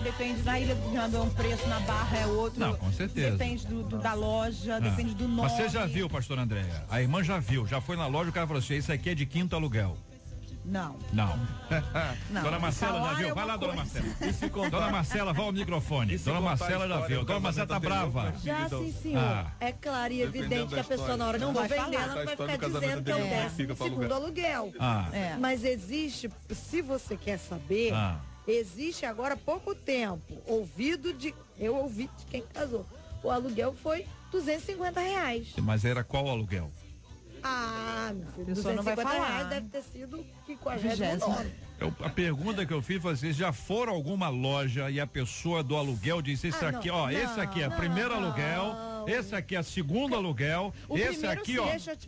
depende, na Ilha do Governador é um preço, na Barra é outro. Não, com certeza. Depende da loja, depende do nome. Mas você já viu, pastor Andréia? A irmã já viu, já foi na loja, o cara falou assim, isso aqui é de quinto aluguel. Não. Dona Marcela já viu, vai lá, dona Marcela. Dona Marcela, vai ao microfone. Dona Marcela já viu, dona Marcela tá brava. Já sim, senhor. É claro e evidente que a pessoa na hora não vai vender, ela não vai ficar dizendo que é o 12º aluguel. Mas existe, se você quer saber, existe agora há pouco tempo, eu ouvi de quem casou. O aluguel foi R$250. Mas era qual aluguel? Meu filho, não vai falar. Deve ter sido 50º. A pergunta que eu fiz foi assim, já foram alguma loja e a pessoa do aluguel disse, esse aqui, ó, esse aqui é primeiro aluguel, esse aqui é segundo aluguel, esse aqui, ó,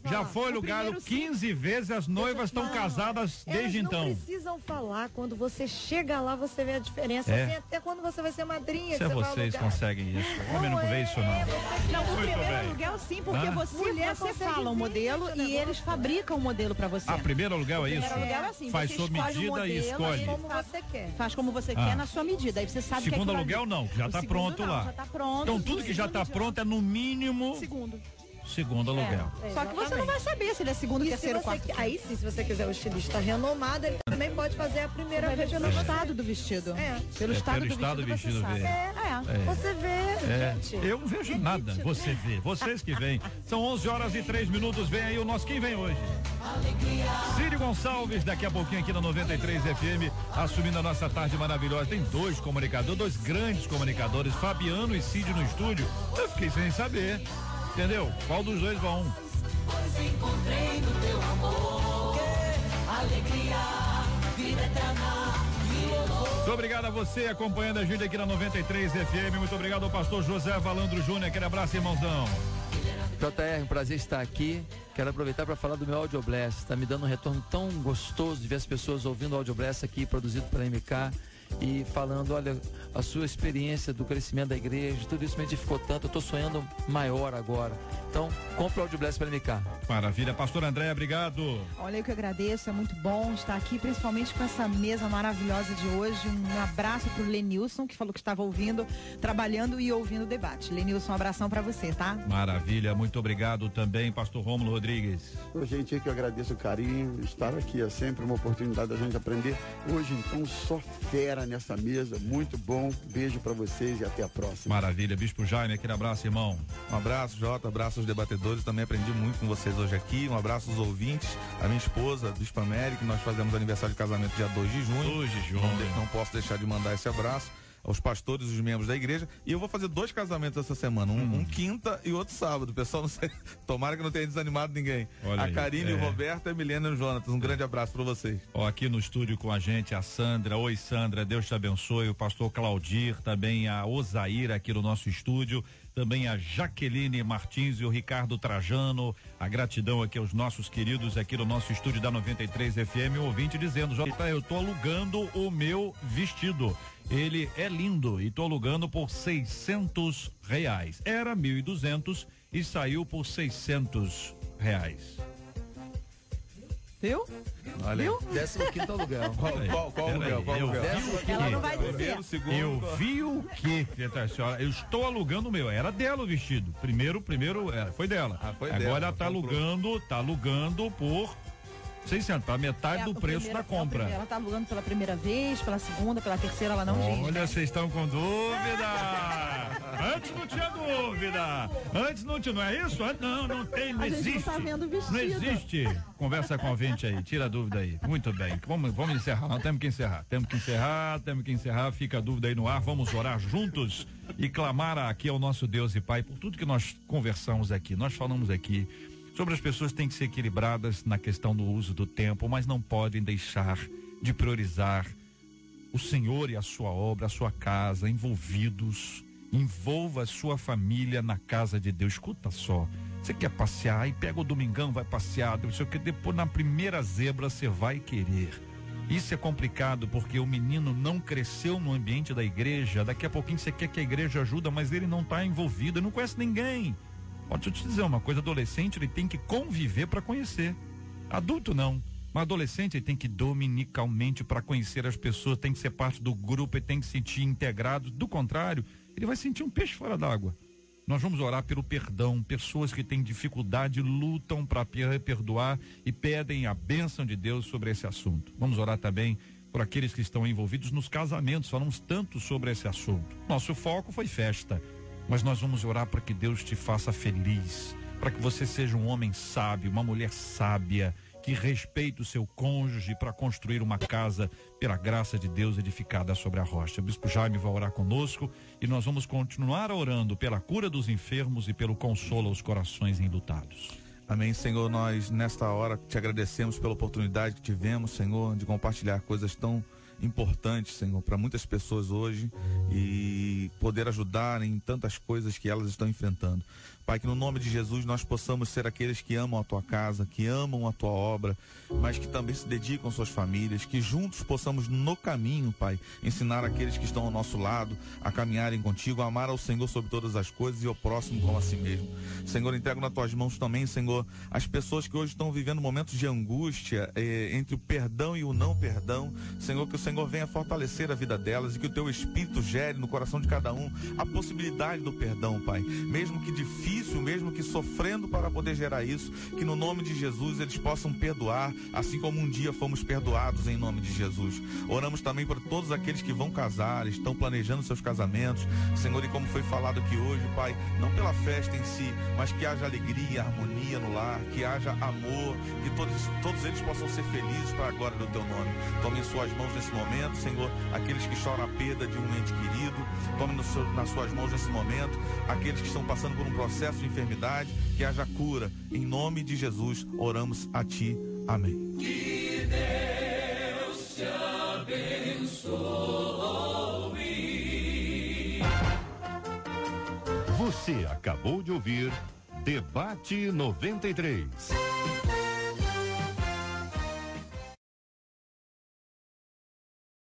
já foi alugado 15 vezes, as noivas estão casadas desde então. Não precisam falar, quando você chega lá, você vê a diferença, assim, até quando você vai ser madrinha. Se vocês conseguem isso, o homem não vê isso não. Não, o primeiro aluguel sim, porque você fala o modelo e eles fabricam o modelo pra você. Primeiro aluguel é isso? Primeiro aluguel é assim, faz sua medida e escolhe. Faz como você quer na sua medida. Aí você sabe que segundo aluguel não, já está pronto lá. Já tá pronto. Então tudo que já está pronto é no mínimo segundo aluguel. Só que você não vai saber se ele é segundo, terceiro, quarto. Aí sim, se você quiser o estilista renomado, ele também pode fazer a primeira vez pelo estado do vestido. Pelo estado do vestido você sabe. Você vê, gente. Eu não vejo nada, você vê. Vocês que vêm. São 11h03, vem aí o nosso Quem Vem Hoje. Círio Gonçalves, daqui a pouquinho aqui na 93 FM, assumindo a nossa tarde maravilhosa. Tem dois comunicadores, dois grandes comunicadores, Fabiano e Cid no estúdio. Eu fiquei sem saber. Entendeu? Qual dos dois vão? Pois encontrei no teu amor, alegria, vida eterna. Muito obrigado a você acompanhando a gente aqui na 93 FM. Muito obrigado ao pastor José Valandro Júnior. Aquele abraço, irmãozão. JR, um prazer estar aqui. Quero aproveitar para falar do meu Audio Blast. Está me dando um retorno tão gostoso de ver as pessoas ouvindo o Audio Blast aqui, produzido pela MK. e falando, olha, a sua experiência do crescimento da igreja, tudo isso me edificou tanto, eu estou sonhando maior agora. Então, compre o Audiobless para MK. Maravilha. Pastor André, obrigado. Olha, eu que agradeço, é muito bom estar aqui, principalmente com essa mesa maravilhosa de hoje. Um abraço pro Lenilson, que falou que estava ouvindo, trabalhando e ouvindo o debate. Lenilson, um abração para você, tá? Maravilha, muito obrigado também, pastor Rômulo Rodrigues. Gente, eu que agradeço o carinho, estar aqui é sempre uma oportunidade da gente aprender. Hoje, então, só fera nessa mesa, muito bom. Beijo para vocês e até a próxima. Maravilha. Bispo Jaime, aquele abraço, irmão. Um abraço, Jota, abraço aos debatedores, também aprendi muito com vocês hoje aqui. Um abraço aos ouvintes, a minha esposa, Bispo América, nós fazemos aniversário de casamento dia 2 de junho. 2 de junho. Não posso deixar de mandar esse abraço aos pastores e os membros da igreja. E eu vou fazer 2 casamentos essa semana, um quinta e outro sábado. Pessoal, não sei, tomara que não tenha desanimado ninguém. Olha a Karine, o Roberto, a Milena e o Jonatas, um grande abraço para vocês. Aqui no estúdio com a gente a Sandra. Oi, Sandra, Deus te abençoe. O pastor Claudir, também a Osaíra aqui no nosso estúdio, também a Jaqueline Martins e o Ricardo Trajano. A gratidão aqui aos nossos queridos aqui no nosso estúdio da 93 FM, um ouvinte dizendo, eu tô alugando o meu vestido. Ele é lindo e tô alugando por R$600. Era 1.200 e saiu por R$600. Viu? Olha, viu? 15º aluguel. Qual aluguel? Ela não vai dizer. Eu vi o quê? Senhora, eu estou alugando o meu. Era dela o vestido. Primeiro foi dela. Agora ela tá alugando por 600, tá? Metade do preço da compra. Ela tá alugando pela primeira vez, pela segunda, pela terceira, ela não diz. Olha, vocês estão com dúvida. Antes não tinha dúvida. Antes não tinha, não é isso? Não tem, não existe. Não tá vendo o vestido. Não existe. Conversa com a ouvinte aí, tira a dúvida aí. Muito bem. Vamos encerrar. Não, temos que encerrar. Fica a dúvida aí no ar. Vamos orar juntos e clamar aqui ao nosso Deus e Pai por tudo que nós conversamos aqui. Nós falamos aqui sobre as pessoas que têm que ser equilibradas na questão do uso do tempo, mas não podem deixar de priorizar o Senhor e a sua obra, a sua casa, envolvidos. Envolva a sua família na casa de Deus. Escuta só, você quer passear e pega o domingão, vai passear, não sei o que, depois na primeira zebra você vai querer. Isso é complicado porque o menino não cresceu no ambiente da igreja. Daqui a pouquinho você quer que a igreja ajude, mas ele não está envolvido, ele não conhece ninguém. Deixa eu te dizer uma coisa, adolescente ele tem que conviver para conhecer. Adulto não, mas adolescente ele tem que dominicalmente para conhecer as pessoas, tem que ser parte do grupo, ele tem que se sentir integrado. Do contrário, ele vai sentir um peixe fora d'água. Nós vamos orar pelo perdão. Pessoas que têm dificuldade lutam para perdoar e pedem a bênção de Deus sobre esse assunto. Vamos orar também por aqueles que estão envolvidos nos casamentos. Falamos tanto sobre esse assunto. Nosso foco foi festa, mas nós vamos orar para que Deus te faça feliz, para que você seja um homem sábio, uma mulher sábia, que respeite o seu cônjuge para construir uma casa pela graça de Deus edificada sobre a rocha. O Bispo Jaime vai orar conosco e nós vamos continuar orando pela cura dos enfermos e pelo consolo aos corações enlutados. Amém, Senhor, nós nesta hora te agradecemos pela oportunidade que tivemos, Senhor, de compartilhar coisas tão importante, Senhor, para muitas pessoas hoje e poder ajudar em tantas coisas que elas estão enfrentando. Pai, que no nome de Jesus nós possamos ser aqueles que amam a tua casa, que amam a tua obra, mas que também se dedicam às suas famílias, que juntos possamos no caminho, Pai, ensinar aqueles que estão ao nosso lado a caminharem contigo, a amar ao Senhor sobre todas as coisas e ao próximo como a si mesmo. Senhor, entrego nas tuas mãos também, Senhor, as pessoas que hoje estão vivendo momentos de angústia entre o perdão e o não perdão. Senhor, que o Senhor venha fortalecer a vida delas e que o teu Espírito gere no coração de cada um a possibilidade do perdão, Pai, mesmo que difícil, mesmo que sofrendo para poder gerar isso, que no nome de Jesus eles possam perdoar, assim como um dia fomos perdoados em nome de Jesus. Oramos também por todos aqueles que vão casar, estão planejando seus casamentos, Senhor, e como foi falado aqui hoje, Pai, não pela festa em si, mas que haja alegria, harmonia no lar, que haja amor, que todos eles possam ser felizes para a glória do teu nome. Tome em suas mãos nesse momento, Senhor, aqueles que choram a perda de um ente querido, tome nas suas mãos nesse momento aqueles que estão passando por um processo de enfermidade, que haja cura. Em nome de Jesus, oramos a ti. Amém. Que Deus te abençoe. Você acabou de ouvir Debate 93.